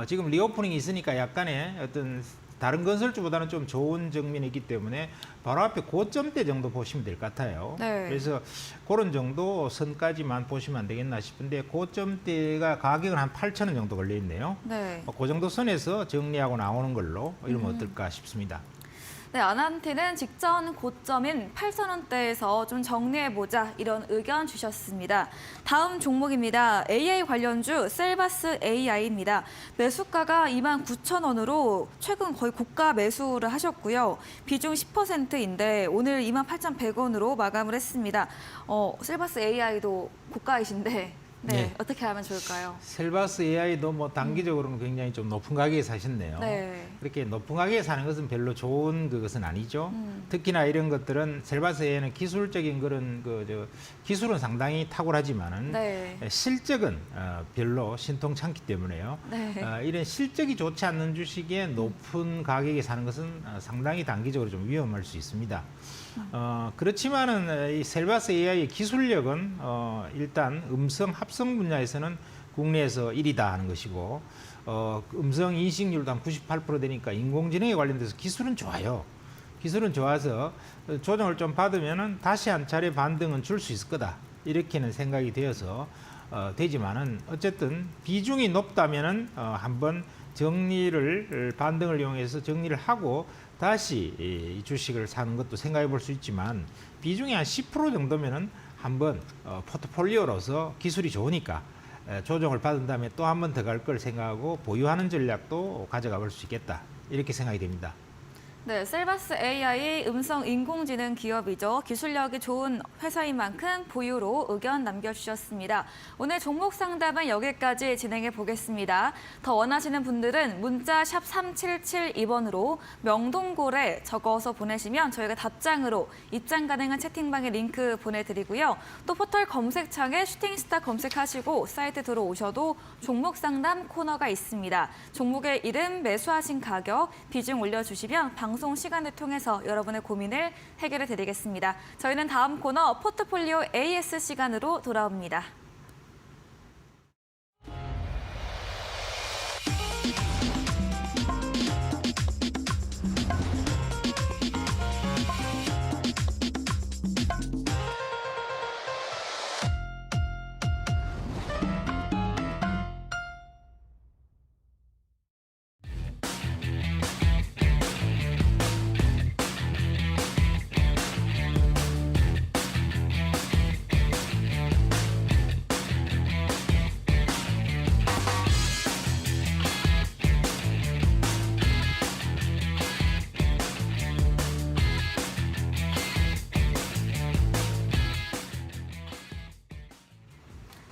지금 리오프닝이 있으니까 약간의 어떤 다른 건설주보다는 좀 좋은 측면이 있기 때문에 바로 앞에 고점대 정도 보시면 될 것 같아요. 네. 그래서 그런 정도 선까지만 보시면 안 되겠나 싶은데 고점대가 가격은 한 8,000원 정도 걸려 있네요. 네. 그 정도 선에서 정리하고 나오는 걸로 이러면 어떨까 싶습니다. 네, 아난티는 직전 고점인 8,000원대에서 좀 정리해보자 이런 의견 주셨습니다. 다음 종목입니다. AI 관련주 셀바스 AI입니다. 매수가가 29,000원으로 최근 거의 고가 매수를 하셨고요. 비중 10%인데 오늘 28,100원으로 마감을 했습니다. 셀바스 AI도 고가이신데 네. 어떻게 하면 좋을까요? 셀바스 AI도 뭐 단기적으로는 굉장히 좀 높은 가격에 사셨네요. 네. 그렇게 높은 가격에 사는 것은 별로 좋은 그것은 아니죠. 특히나 이런 것들은 셀바스 AI는 기술적인 그런 기술은 상당히 탁월하지만은 네. 실적은 별로 신통찮기 때문에요. 네. 이런 실적이 좋지 않는 주식에 높은 가격에 사는 것은 상당히 단기적으로 좀 위험할 수 있습니다. 그렇지만은 이 셀바스 AI의 기술력은 일단 음성 합성 분야에서는 국내에서 1위다 하는 것이고 음성 인식률도 한 98% 되니까 인공지능에 관련돼서 기술은 좋아요. 기술은 좋아서 조정을 좀 받으면은 다시 한 차례 반등은 줄 수 있을 거다. 이렇게는 생각이 되어서 되지만은 어쨌든 비중이 높다면은 한번 정리를 반등을 이용해서 정리를 하고 다시 이 주식을 사는 것도 생각해 볼 수 있지만 비중이 한 10% 정도면은 한번 포트폴리오로서 기술이 좋으니까 조정을 받은 다음에 또 한 번 더 갈 걸 생각하고 보유하는 전략도 가져가 볼 수 있겠다. 이렇게 생각이 됩니다. 네, 셀바스 AI 음성 인공지능 기업이죠. 기술력이 좋은 회사인 만큼 보유로 의견 남겨주셨습니다. 오늘 종목 상담은 여기까지 진행해 보겠습니다. 더 원하시는 분들은 문자 샵 3772번으로 명동고래 적어서 보내시면 저희가 답장으로 입장 가능한 채팅방에 링크 보내드리고요. 또 포털 검색창에 슈팅스타 검색하시고 사이트 들어오셔도 종목 상담 코너가 있습니다. 종목의 이름, 매수하신 가격, 비중 올려주시면 방송 시간을 통해서 여러분의 고민을 해결해 드리겠습니다. 저희는 다음 코너 포트폴리오 AS 시간으로 돌아옵니다.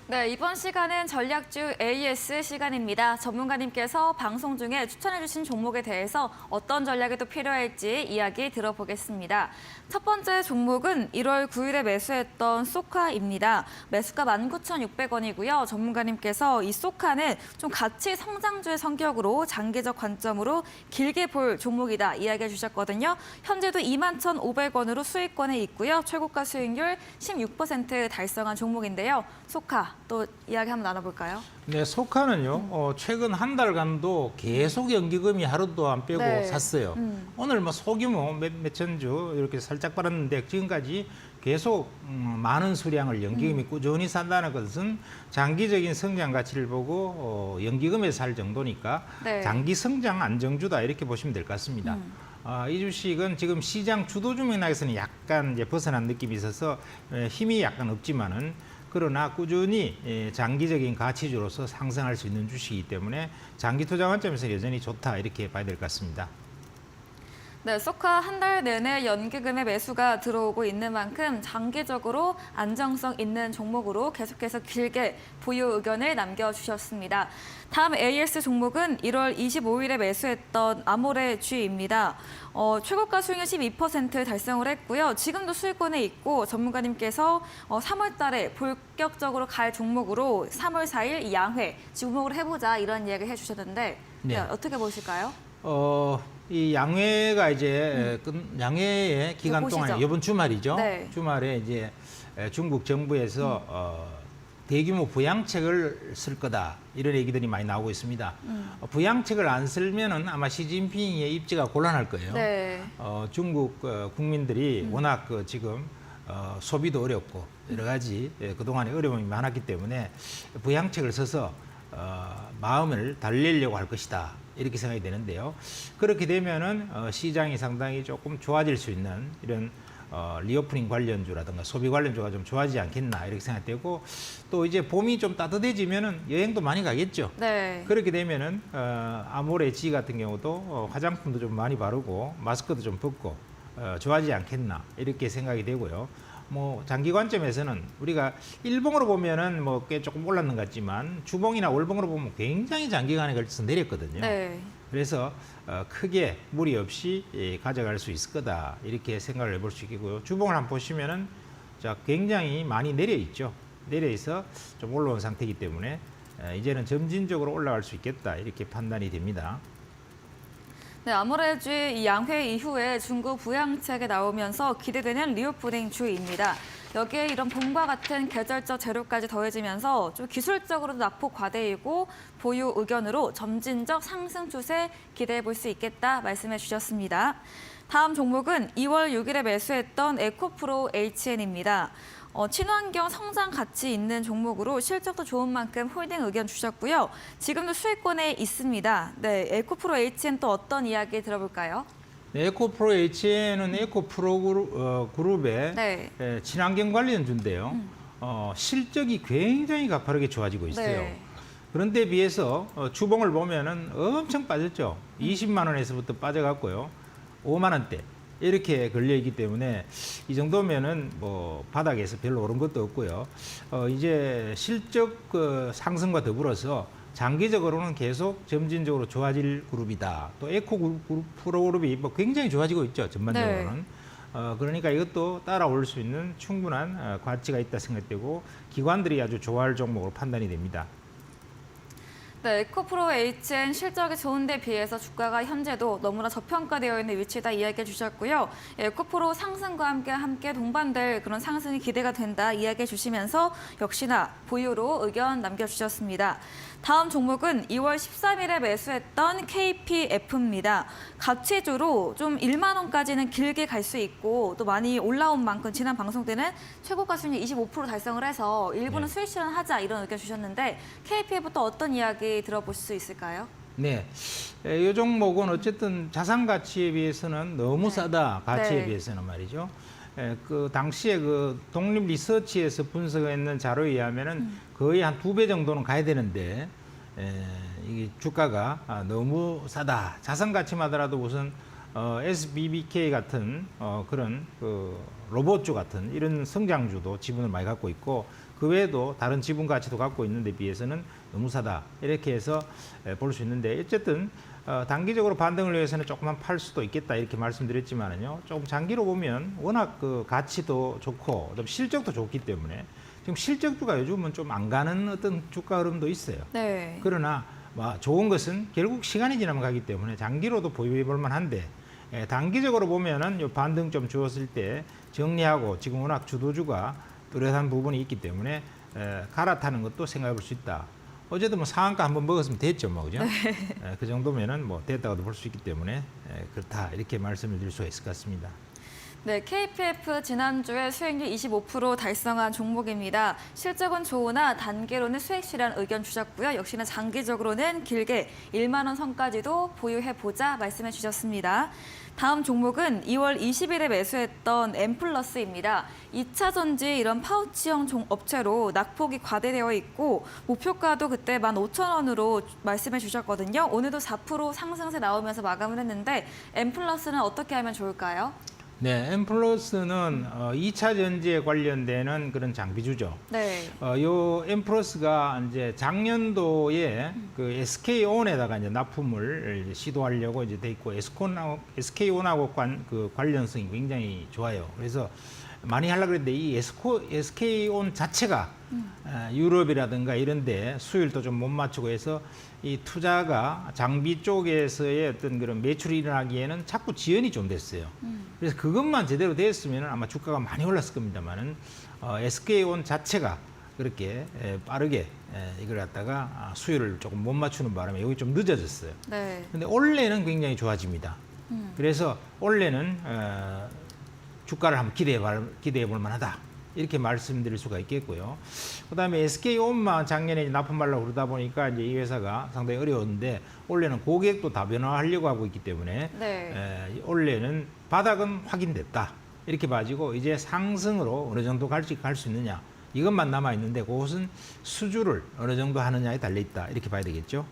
네, 이번 시간은 전략주 AS 시간입니다. 전문가님께서 방송 중에 추천해주신 종목에 대해서 어떤 전략이 또 필요할지 이야기 들어보겠습니다. 첫 번째 종목은 1월 9일에 매수했던 소카입니다. 매수가 19,600원이고요. 전문가님께서 이 소카는 좀 가치 성장주의 성격으로 장기적 관점으로 길게 볼 종목이다 이야기해 주셨거든요. 현재도 21,500원으로 수익권에 있고요. 최고가 수익률 16% 달성한 종목인데요. 소카 또 이야기 한번 나눠볼까요? 네, 소카는요. 최근 한 달간도 계속 연기금이 하루도 안 빼고 네. 샀어요. 오늘 뭐 소규모 몇천 주 이렇게 살짝 빨았는데 지금까지 계속 많은 수량을 연기금이 꾸준히 산다는 것은 장기적인 성장 가치를 보고 연기금에 살 정도니까 네. 장기 성장 안정주다 이렇게 보시면 될 것 같습니다. 이 주식은 지금 시장 주도주 맥락에서는 약간 이제 벗어난 느낌이 있어서 힘이 약간 없지만은 그러나 꾸준히 장기적인 가치주로서 상승할 수 있는 주식이기 때문에 장기 투자 관점에서 여전히 좋다 이렇게 봐야 될 것 같습니다. 네, 소카 한 달 내내 연기금의 매수가 들어오고 있는 만큼 장기적으로 안정성 있는 종목으로 계속해서 길게 보유 의견을 남겨주셨습니다. 다음 AS 종목은 1월 25일에 매수했던 아모레 G입니다. 최고가 수익률 12% 달성을 했고요. 지금도 수익권에 있고 전문가님께서 3월 달에 본격적으로 갈 종목으로 3월 4일 양회 주목을 해보자 이런 이야기를 해주셨는데 네. 어떻게 보실까요? 이 양회가 이제 양회의 기간 보시죠. 동안에 이번 주말이죠. 네. 주말에 이제 중국 정부에서 대규모 부양책을 쓸 거다 이런 얘기들이 많이 나오고 있습니다. 부양책을 안 쓰면은 아마 시진핑의 입지가 곤란할 거예요. 네. 중국 국민들이 워낙 지금 소비도 어렵고 여러 가지 그동안에 어려움이 많았기 때문에 부양책을 써서 마음을 달래려고 할 것이다. 이렇게 생각이 되는데요. 그렇게 되면은 시장이 상당히 조금 좋아질 수 있는 이런 리오프닝 관련주라든가 소비 관련주가 좀 좋아지지 않겠나 이렇게 생각되고 또 이제 봄이 좀 따뜻해지면은 여행도 많이 가겠죠. 네. 그렇게 되면은 아모레 G 같은 경우도 화장품도 좀 많이 바르고 마스크도 좀 벗고 좋아지지 않겠나 이렇게 생각이 되고요. 뭐 장기 관점에서는 우리가 일봉으로 보면은 뭐 꽤 조금 올랐는 것 같지만 주봉이나 월봉으로 보면 굉장히 장기간에 걸쳐서 내렸거든요. 네. 그래서 크게 무리 없이 가져갈 수 있을 거다 이렇게 생각을 해볼 수 있고요. 주봉을 한번 보시면은 자 굉장히 많이 내려 있죠. 내려 있어 좀 올라온 상태이기 때문에 이제는 점진적으로 올라갈 수 있겠다 이렇게 판단이 됩니다. 네, 아모레 이 양회 이후에 중국 부양책에 나오면서 기대되는 리오프닝 주입니다. 여기에 이런 봄과 같은 계절적 재료까지 더해지면서 좀 기술적으로도 낙폭 과대이고 보유 의견으로 점진적 상승 추세 기대해 볼 수 있겠다 말씀해 주셨습니다. 다음 종목은 2월 6일에 매수했던 에코프로 HN입니다. 친환경 성장 가치 있는 종목으로 실적도 좋은 만큼 홀딩 의견 주셨고요. 지금도 수익권에 있습니다. 네, 에코프로 H는 또 어떤 이야기 들어볼까요? 네, 에코프로 H는 에코프로 그룹의 네. 친환경 관련주인데요. 실적이 굉장히 가파르게 좋아지고 있어요. 네. 그런데 비해서 주봉을 보면은 엄청 빠졌죠. 20만 원에서부터 빠져갔고요. 5만 원대 이렇게 걸려 있기 때문에 이 정도면은 뭐 바닥에서 별로 오른 것도 없고요. 이제 실적 상승과 더불어서 장기적으로는 계속 점진적으로 좋아질 그룹이다. 또 에코 프로그룹이 뭐 굉장히 좋아지고 있죠. 전반적으로는. 네. 그러니까 이것도 따라올 수 있는 충분한 가치가 있다 생각되고 기관들이 아주 좋아할 종목으로 판단이 됩니다. 네, 에코프로 HN 실적이 좋은데 비해서 주가가 현재도 너무나 저평가되어 있는 위치다 이야기해 주셨고요. 에코프로 상승과 함께 동반될 그런 상승이 기대가 된다 이야기해 주시면서 역시나 보유로 의견 남겨주셨습니다. 다음 종목은 2월 13일에 매수했던 KPF입니다. 가치주로 좀 1만 원까지는 길게 갈 수 있고 또 많이 올라온 만큼 지난 방송 때는 최고가 수익률 25% 달성을 해서 일부는 수익 실현하자 이런 의견 주셨는데 KPF 또 어떤 이야기 들어볼 수 있을까요? 네, 이 종목은 어쨌든 자산 가치에 비해서는 너무 싸다. 가치에 네. 비해서는 말이죠. 그 당시에 그 독립 리서치에서 분석했는 자료에 의하면은 거의 한 2배 정도는 가야 되는데 이게 주가가 너무 싸다. 자산 가치마다라도 우선 SBBK 같은 그런 그 로봇주 같은 이런 성장주도 지분을 많이 갖고 있고 그 외에도 다른 지분 가치도 갖고 있는데 비해서는 너무 싸다. 이렇게 해서 볼 수 있는데 어쨌든 단기적으로 반등을 위해서는 조금만 팔 수도 있겠다 이렇게 말씀드렸지만은요. 조금 장기로 보면 워낙 그 가치도 좋고 좀 실적도 좋기 때문에 지금 실적주가 요즘은 좀 안 가는 어떤 주가 흐름도 있어요. 네. 그러나 좋은 것은 결국 시간이 지나면 가기 때문에 장기로도 보유해 볼 만한데 단기적으로 보면은 요 반등 좀 주었을 때 정리하고 지금 워낙 주도주가 뚜렷한 부분이 있기 때문에 갈아타는 것도 생각해 볼 수 있다. 어제도 뭐 상한가 한번 먹었으면 됐죠, 뭐 그죠? 그 정도면은 뭐 됐다고도 볼 수 있기 때문에 그렇다 이렇게 말씀을 드릴 수가 있을 것 같습니다. 네, KPF 지난주에 수익률 25% 달성한 종목입니다. 실적은 좋으나 단계로는 수익 실현 의견 주셨고요. 역시나 장기적으로는 길게 1만 원 선까지도 보유해보자 말씀해 주셨습니다. 다음 종목은 2월 20일에 매수했던 엠플러스입니다. 2차 전지 이런 파우치형 업체로 낙폭이 과대되어 있고 목표가도 그때 15,000원으로 말씀해 주셨거든요. 오늘도 4% 상승세 나오면서 마감을 했는데 엠플러스는 어떻게 하면 좋을까요? 네, 엠플러스는 2차 전지에 관련되는 그런 장비주죠. 네. 요 엠플러스가 이제 작년도에 그 SK온에다가 이제 납품을 이제 시도하려고 이제 돼 있고 SK온하고 그 관련성이 굉장히 좋아요. 그래서 많이 하려고 그랬는데 이 SK온 자체가 유럽이라든가 이런데 수율도 좀 못 맞추고 해서 이 투자가 장비 쪽에서의 어떤 그런 매출이 일어나기에는 자꾸 지연이 좀 됐어요. 그래서 그것만 제대로 됐으면 아마 주가가 많이 올랐을 겁니다만은 SK온 자체가 그렇게 빠르게 이걸 갖다가 수율을 조금 못 맞추는 바람에 여기 좀 늦어졌어요. 네. 근데 올해는 굉장히 좋아집니다. 그래서 올해는 주가를 한번 기대해 볼 만하다. 이렇게 말씀드릴 수가 있겠고요. 그다음에 SK온만 작년에 납품하려고 그러다 보니까 이제 이 회사가 상당히 어려웠는데 올해는 고객도 다변화하려고 하고 있기 때문에 네. 올해는 바닥은 확인됐다. 이렇게 봐지고 이제 상승으로 어느 정도 갈 수 있느냐. 이것만 남아 있는데 그것은 수주를 어느 정도 하느냐에 달려 있다. 이렇게 봐야 되겠죠.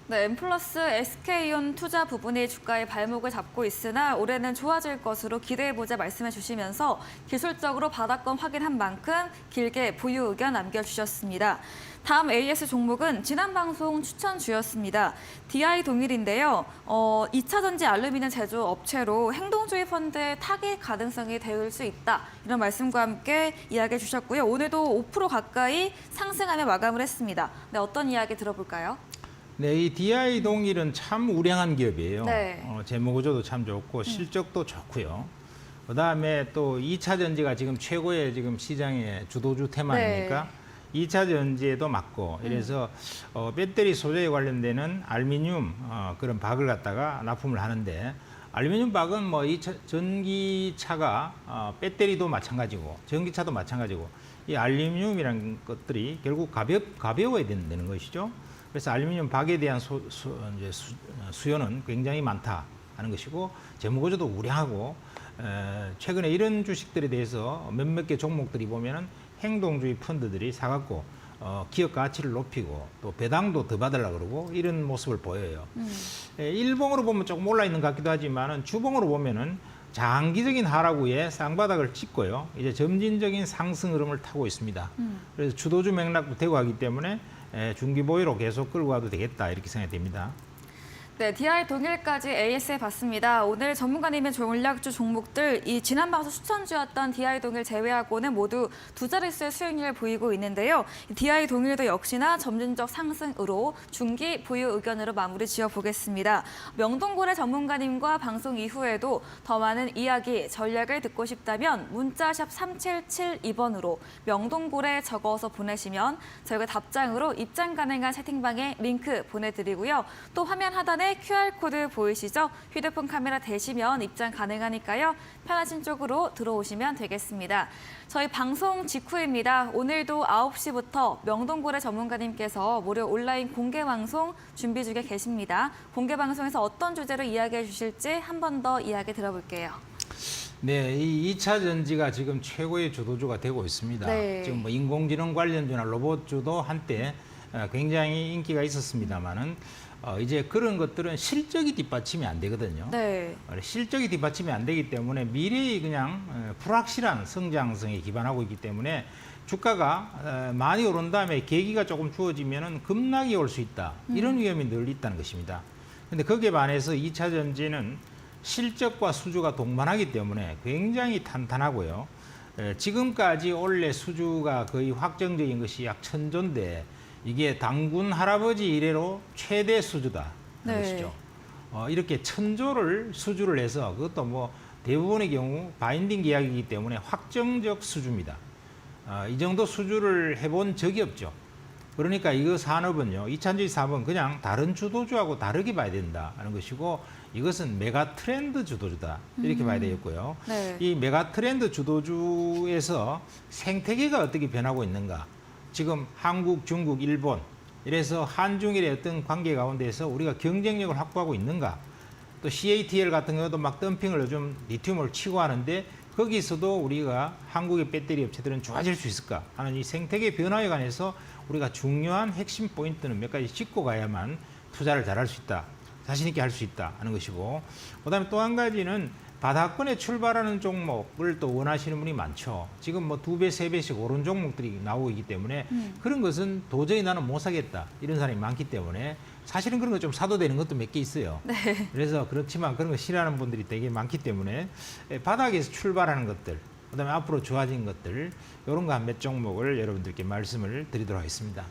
네, 엠플러스 SK온 투자 부분이 주가의 발목을 잡고 있으나 올해는 좋아질 것으로 기대해보자 말씀해 주시면서 기술적으로 바닥권 확인한 만큼 길게 보유 의견 남겨주셨습니다. 다음 AS 종목은 지난 방송 추천주였습니다. DI 동일인데요. 2차 전지 알루미늄 제조 업체로 행동주의 펀드의 타깃 가능성이 될 수 있다. 이런 말씀과 함께 이야기해 주셨고요. 오늘도 5% 가까이 상승하며 마감을 했습니다. 네, 어떤 이야기 들어볼까요? 네, 이 DI 동일은 참 우량한 기업이에요. 네. 재무 구조도 참 좋고 실적도 좋고요. 그다음에 또 2차 전지가 지금 최고의 지금 시장의 주도주 테마 아닙니까? 2차 전지에도 맞고 이래서 배터리 소재에 관련되는 알루미늄 그런 박을 갖다가 납품을 하는데 알루미늄 박은 뭐 이 전기차가 배터리도 마찬가지고 전기차도 마찬가지고 이 알루미늄이라는 것들이 결국 가벼워야 된다는 것이죠. 그래서 알루미늄 박에 대한 수요는 굉장히 많다 하는 것이고 재무 구조도 우량하고 최근에 이런 주식들에 대해서 몇몇 개 종목들이 보면은 행동주의 펀드들이 사갖고 기업 가치를 높이고 또 배당도 더 받으려고 그러고 이런 모습을 보여요. 일봉으로 보면 조금 올라 있는 것 같기도 하지만은 주봉으로 보면은 장기적인 하락 후에 쌍바닥을 찍고요. 이제 점진적인 상승 흐름을 타고 있습니다. 그래서 주도주 맥락도 되고 하기 때문에 중기 보유로 계속 끌고 가도 되겠다 이렇게 생각이 됩니다. 네, DI 동일까지 AS에 봤습니다. 오늘 전문가님의 전략주 종목들 이 지난 방송 추천주였던 DI 동일 제외하고는 모두 두 자릿수의 수익률을 보이고 있는데요. DI 동일도 역시나 점진적 상승으로 중기 보유 의견으로 마무리 지어보겠습니다. 명동고래 전문가님과 방송 이후에도 더 많은 이야기, 전략을 듣고 싶다면 문자샵 3772번으로 명동고래 적어서 보내시면 저희가 답장으로 입장 가능한 채팅방에 링크 보내드리고요. 또 화면 하단에 QR코드 보이시죠? 휴대폰 카메라 대시면 입장 가능하니까요. 편하신 쪽으로 들어오시면 되겠습니다. 저희 방송 직후입니다. 오늘도 9시부터 명동고래 전문가님께서 무료 온라인 공개 방송 준비 중에 계십니다. 공개 방송에서 어떤 주제로 이야기해 주실지 한 번 더 이야기 들어볼게요. 네, 이 2차 전지가 지금 최고의 주도주가 되고 있습니다. 네. 지금 뭐 인공지능 관련주나 로봇주도 한때 굉장히 인기가 있었습니다만은 이제 그런 것들은 실적이 뒷받침이 안 되거든요. 네. 실적이 뒷받침이 안 되기 때문에 미래의 그냥 불확실한 성장성에 기반하고 있기 때문에 주가가 많이 오른 다음에 계기가 조금 주어지면은 급락이 올 수 있다. 이런 위험이 늘 있다는 것입니다. 근데 거기에 반해서 2차 전지는 실적과 수주가 동반하기 때문에 굉장히 탄탄하고요. 지금까지 원래 수주가 거의 확정적인 것이 약 1000조인데 이게 당군 할아버지 이래로 최대 수주다 하는 네. 것이죠. 이렇게 1000조를 수주를 해서 그것도 뭐 대부분의 경우 바인딩 계약이기 때문에 확정적 수주입니다. 이 정도 수주를 해본 적이 없죠. 그러니까 이거 산업은요, 2차전지 사업은 그냥 다른 주도주하고 다르게 봐야 된다 하는 것이고 이것은 메가 트렌드 주도주다 이렇게 봐야 되겠고요. 네. 이 메가 트렌드 주도주에서 생태계가 어떻게 변하고 있는가? 지금 한국, 중국, 일본 이래서 한중일의 어떤 관계 가운데서 우리가 경쟁력을 확보하고 있는가? 또 CATL 같은 경우도 막 덤핑을 요즘 리튬을 치고 하는데 거기서도 우리가 한국의 배터리 업체들은 좋아질 수 있을까 하는 이 생태계 변화에 관해서 우리가 중요한 핵심 포인트는 몇 가지 짚고 가야만 투자를 잘할 수 있다. 자신 있게 할 수 있다 하는 것이고 그다음에 또 한 가지는 바닥권에 출발하는 종목을 또 원하시는 분이 많죠. 지금 뭐 2배, 3배씩 오른 종목들이 나오고 있기 때문에 그런 것은 도저히 나는 못 사겠다. 이런 사람이 많기 때문에 사실은 그런 거 좀 사도 되는 것도 몇 개 있어요. 네. 그래서 그렇지만 그런 거 싫어하는 분들이 되게 많기 때문에 바닥에서 출발하는 것들, 그다음에 앞으로 좋아진 것들 이런 거 한 몇 종목을 여러분들께 말씀을 드리도록 하겠습니다.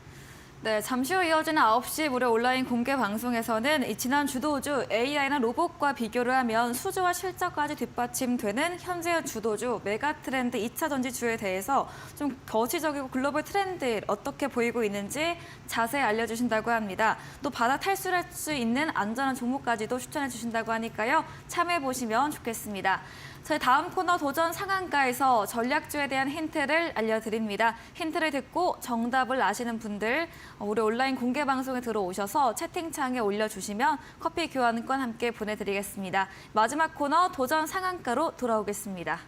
네, 잠시 후 이어지는 9시 무료 온라인 공개 방송에서는 이 지난 주도주 AI나 로봇과 비교를 하면 수주와 실적까지 뒷받침되는 현재의 주도주 메가트렌드 2차 전지주에 대해서 좀 거시적이고 글로벌 트렌드 어떻게 보이고 있는지 자세히 알려주신다고 합니다. 또 바닥 탈출할 수 있는 안전한 종목까지도 추천해 주신다고 하니까요. 참여해보시면 좋겠습니다. 저희 다음 코너 도전 상한가에서 전략주에 대한 힌트를 알려드립니다. 힌트를 듣고 정답을 아시는 분들 우리 온라인 공개 방송에 들어오셔서 채팅창에 올려주시면 커피 교환권 함께 보내드리겠습니다. 마지막 코너 도전 상한가로 돌아오겠습니다.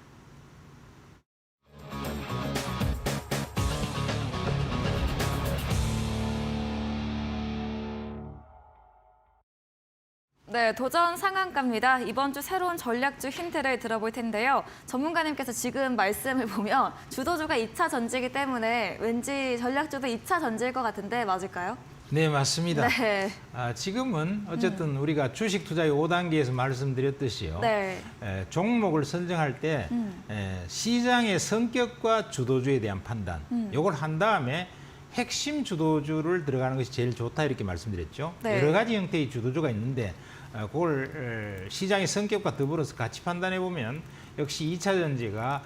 네, 도전 상한가입니다. 이번 주 새로운 전략주 힌트를 들어볼 텐데요. 전문가님께서 지금 말씀을 보면 주도주가 2차 전지이기 때문에 왠지 전략주도 2차 전지일 것 같은데 맞을까요? 네, 맞습니다. 네. 지금은 어쨌든 우리가 주식 투자의 5단계에서 말씀드렸듯이요. 네. 종목을 선정할 때 시장의 성격과 주도주에 대한 판단, 요걸 한 다음에 핵심 주도주를 들어가는 것이 제일 좋다 이렇게 말씀드렸죠. 네. 여러 가지 형태의 주도주가 있는데 그걸 시장의 성격과 더불어서 같이 판단해 보면 역시 2차 전지가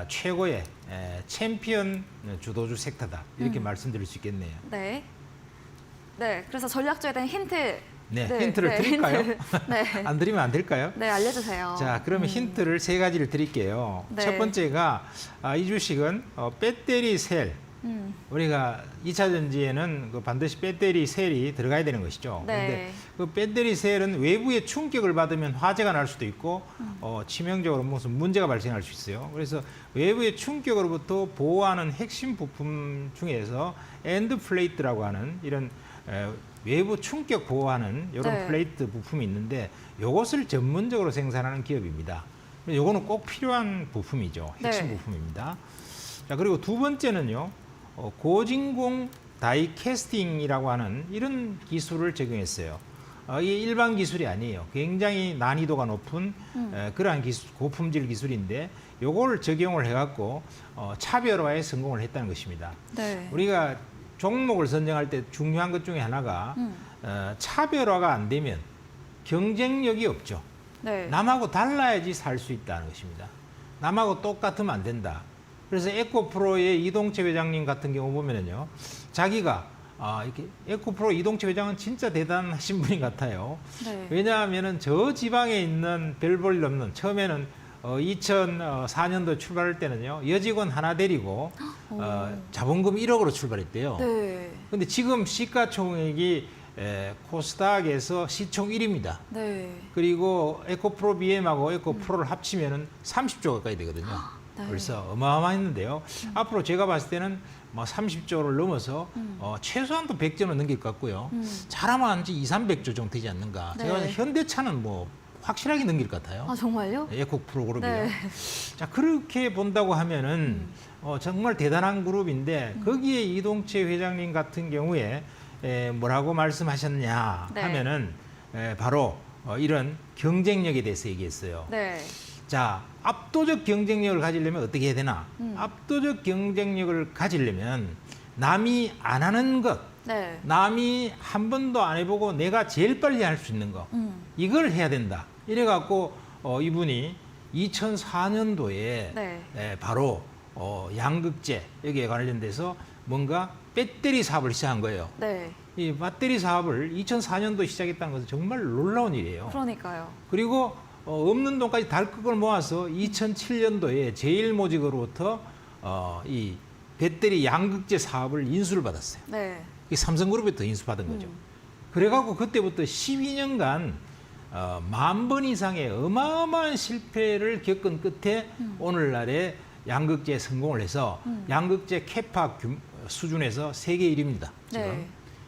최고의 챔피언 주도주 섹터다 이렇게 말씀드릴 수 있겠네요. 네. 네, 그래서 전략주에 대한 힌트 네, 힌트를 드릴까요? 네. 안 드리면 안 될까요? 네, 알려주세요. 자, 그러면 힌트를 세 가지를 드릴게요. 네. 첫 번째가 이 주식은 배터리 셀. 우리가 2차 전지에는 그 반드시 배터리 셀이 들어가야 되는 것이죠. 그런데 네. 그 배터리 셀은 외부의 충격을 받으면 화재가 날 수도 있고 치명적으로 무슨 문제가 발생할 수 있어요. 그래서 외부의 충격으로부터 보호하는 핵심 부품 중에서 엔드 플레이트라고 하는 이런 외부 충격 보호하는 이런 네. 플레이트 부품이 있는데 이것을 전문적으로 생산하는 기업입니다. 이거는 꼭 필요한 부품이죠. 핵심 네. 부품입니다. 자, 그리고 두 번째는요. 고진공 다이 캐스팅이라고 하는 이런 기술을 적용했어요. 이게 일반 기술이 아니에요. 굉장히 난이도가 높은 그러한 기술, 고품질 기술인데 요걸 적용을 해갖고 차별화에 성공을 했다는 것입니다. 네. 우리가 종목을 선정할 때 중요한 것 중에 하나가 차별화가 안 되면 경쟁력이 없죠. 네. 남하고 달라야지 살 수 있다는 것입니다. 남하고 똑같으면 안 된다. 그래서 에코프로의 이동채 회장님 같은 경우 보면은요, 자기가 이렇게 에코프로 이동채 회장은 진짜 대단하신 분인 것 같아요. 네. 왜냐하면은 저 지방에 있는 별 볼 일 없는 처음에는 2004년도 출발할 때는요, 여직원 하나 데리고 자본금 1억으로 출발했대요. 네. 근데 지금 시가총액이 코스닥에서 시총 1위입니다. 네. 그리고 에코프로 BM하고 에코프로를 합치면은 30조 가까이 되거든요. 네. 벌써 어마어마했는데요. 앞으로 제가 봤을 때는 뭐 30조를 넘어서 최소한도 100조는 넘길 것 같고요. 잘하면 한 200~300조 정도 되지 않는가. 네. 제가 봤을 때 현대차는 뭐 확실하게 넘길 것 같아요. 아, 정말요? 에코프로 그룹이요. 네. 자, 그렇게 본다고 하면은 정말 대단한 그룹인데 거기에 이동채 회장님 같은 경우에 뭐라고 말씀하셨냐 네. 하면은 바로 이런 경쟁력에 대해서 얘기했어요. 네. 자, 압도적 경쟁력을 가지려면 어떻게 해야 되나? 압도적 경쟁력을 가지려면 남이 안 하는 것, 네. 남이 한 번도 안 해보고 내가 제일 빨리 할 수 있는 거, 이걸 해야 된다. 이래갖고 이분이 2004년도에 네. 바로 양극재 여기에 관련돼서 뭔가 배터리 사업을 시작한 거예요. 네. 이 배터리 사업을 2004년도에 시작했다는 것은 정말 놀라운 일이에요. 그러니까요. 그리고 없는 돈까지 달컥을 모아서 2007년도에 제일모직으로부터 이 배터리 양극재 사업을 인수를 받았어요. 네. 이게 삼성그룹부터 인수받은 거죠. 그래갖고 그때부터 12년간 10,000번 이상의 어마어마한 실패를 겪은 끝에 오늘날의 양극재에 성공을 해서 양극재 캐파 수준에서 세계 1위입니다. 지금. 네.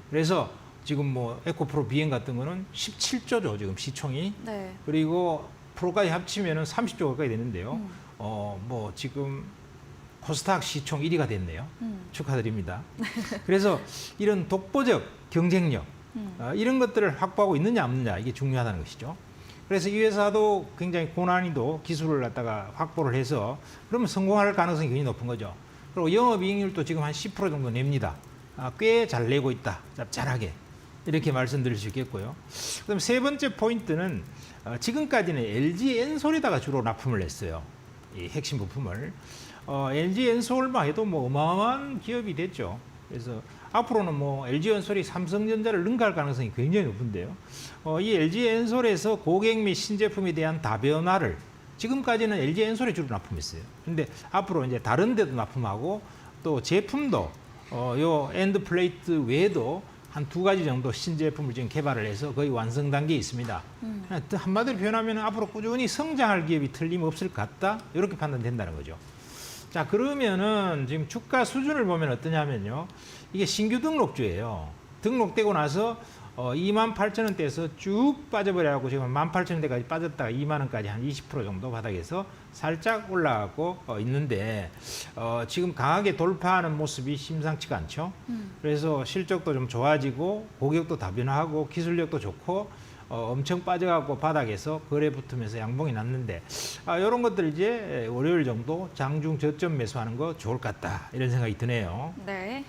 그래서 지금 뭐 에코프로 BM 같은 거는 17조죠, 지금 시총이. 네. 그리고 프로까지 합치면은 30조 가까이 되는데요. 뭐 지금 코스닥 시총 1위가 됐네요. 축하드립니다. 그래서 이런 독보적 경쟁력, 이런 것들을 확보하고 있느냐 없느냐 이게 중요하다는 것이죠. 그래서 이 회사도 굉장히 고난이도 기술을 갖다가 확보를 해서 그러면 성공할 가능성이 굉장히 높은 거죠. 그리고 영업이익률도 지금 한 10% 정도 냅니다. 꽤 잘 내고 있다, 짭짤하게. 이렇게 말씀드릴 수 있겠고요. 그다음 세 번째 포인트는 지금까지는 LG 엔솔에다가 주로 납품을 했어요. 이 핵심 부품을. LG 엔솔만 해도 뭐 어마어마한 기업이 됐죠. 그래서 앞으로는 뭐 LG 엔솔이 삼성전자를 능가할 가능성이 굉장히 높은데요. 이 LG 엔솔에서 고객 및 신제품에 대한 다변화를 지금까지는 LG 엔솔에 주로 납품했어요. 근데 앞으로 이제 다른 데도 납품하고 또 제품도 요 엔드 플레이트 외에도 한 2가지 정도 신제품을 지금 개발을 해서 거의 완성 단계에 있습니다. 한마디로 표현하면 앞으로 꾸준히 성장할 기업이 틀림없을 것 같다. 이렇게 판단된다는 거죠. 자, 그러면은 지금 주가 수준을 보면 어떠냐면요. 이게 신규 등록주예요. 등록되고 나서 28,000원대에서 쭉 빠져버려갖고 지금 18,000원대까지 빠졌다가 2만 원까지 한 20% 정도 바닥에서 살짝 올라가고 있는데 지금 강하게 돌파하는 모습이 심상치가 않죠. 그래서 실적도 좀 좋아지고 고객도 다변화하고 기술력도 좋고 엄청 빠져갖고 바닥에서 거래 붙으면서 양봉이 났는데 이런 것들 이제 월요일 정도 장중 저점 매수하는 거 좋을 것 같다 이런 생각이 드네요. 네.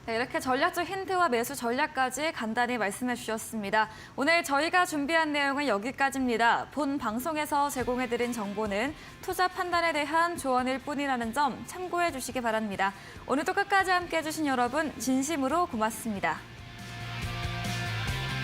네, 이렇게 전략적 힌트와 매수 전략까지 간단히 말씀해 주셨습니다. 오늘 저희가 준비한 내용은 여기까지입니다. 본 방송에서 제공해드린 정보는 투자 판단에 대한 조언일 뿐이라는 점 참고해 주시기 바랍니다. 오늘도 끝까지 함께해 주신 여러분 진심으로 고맙습니다.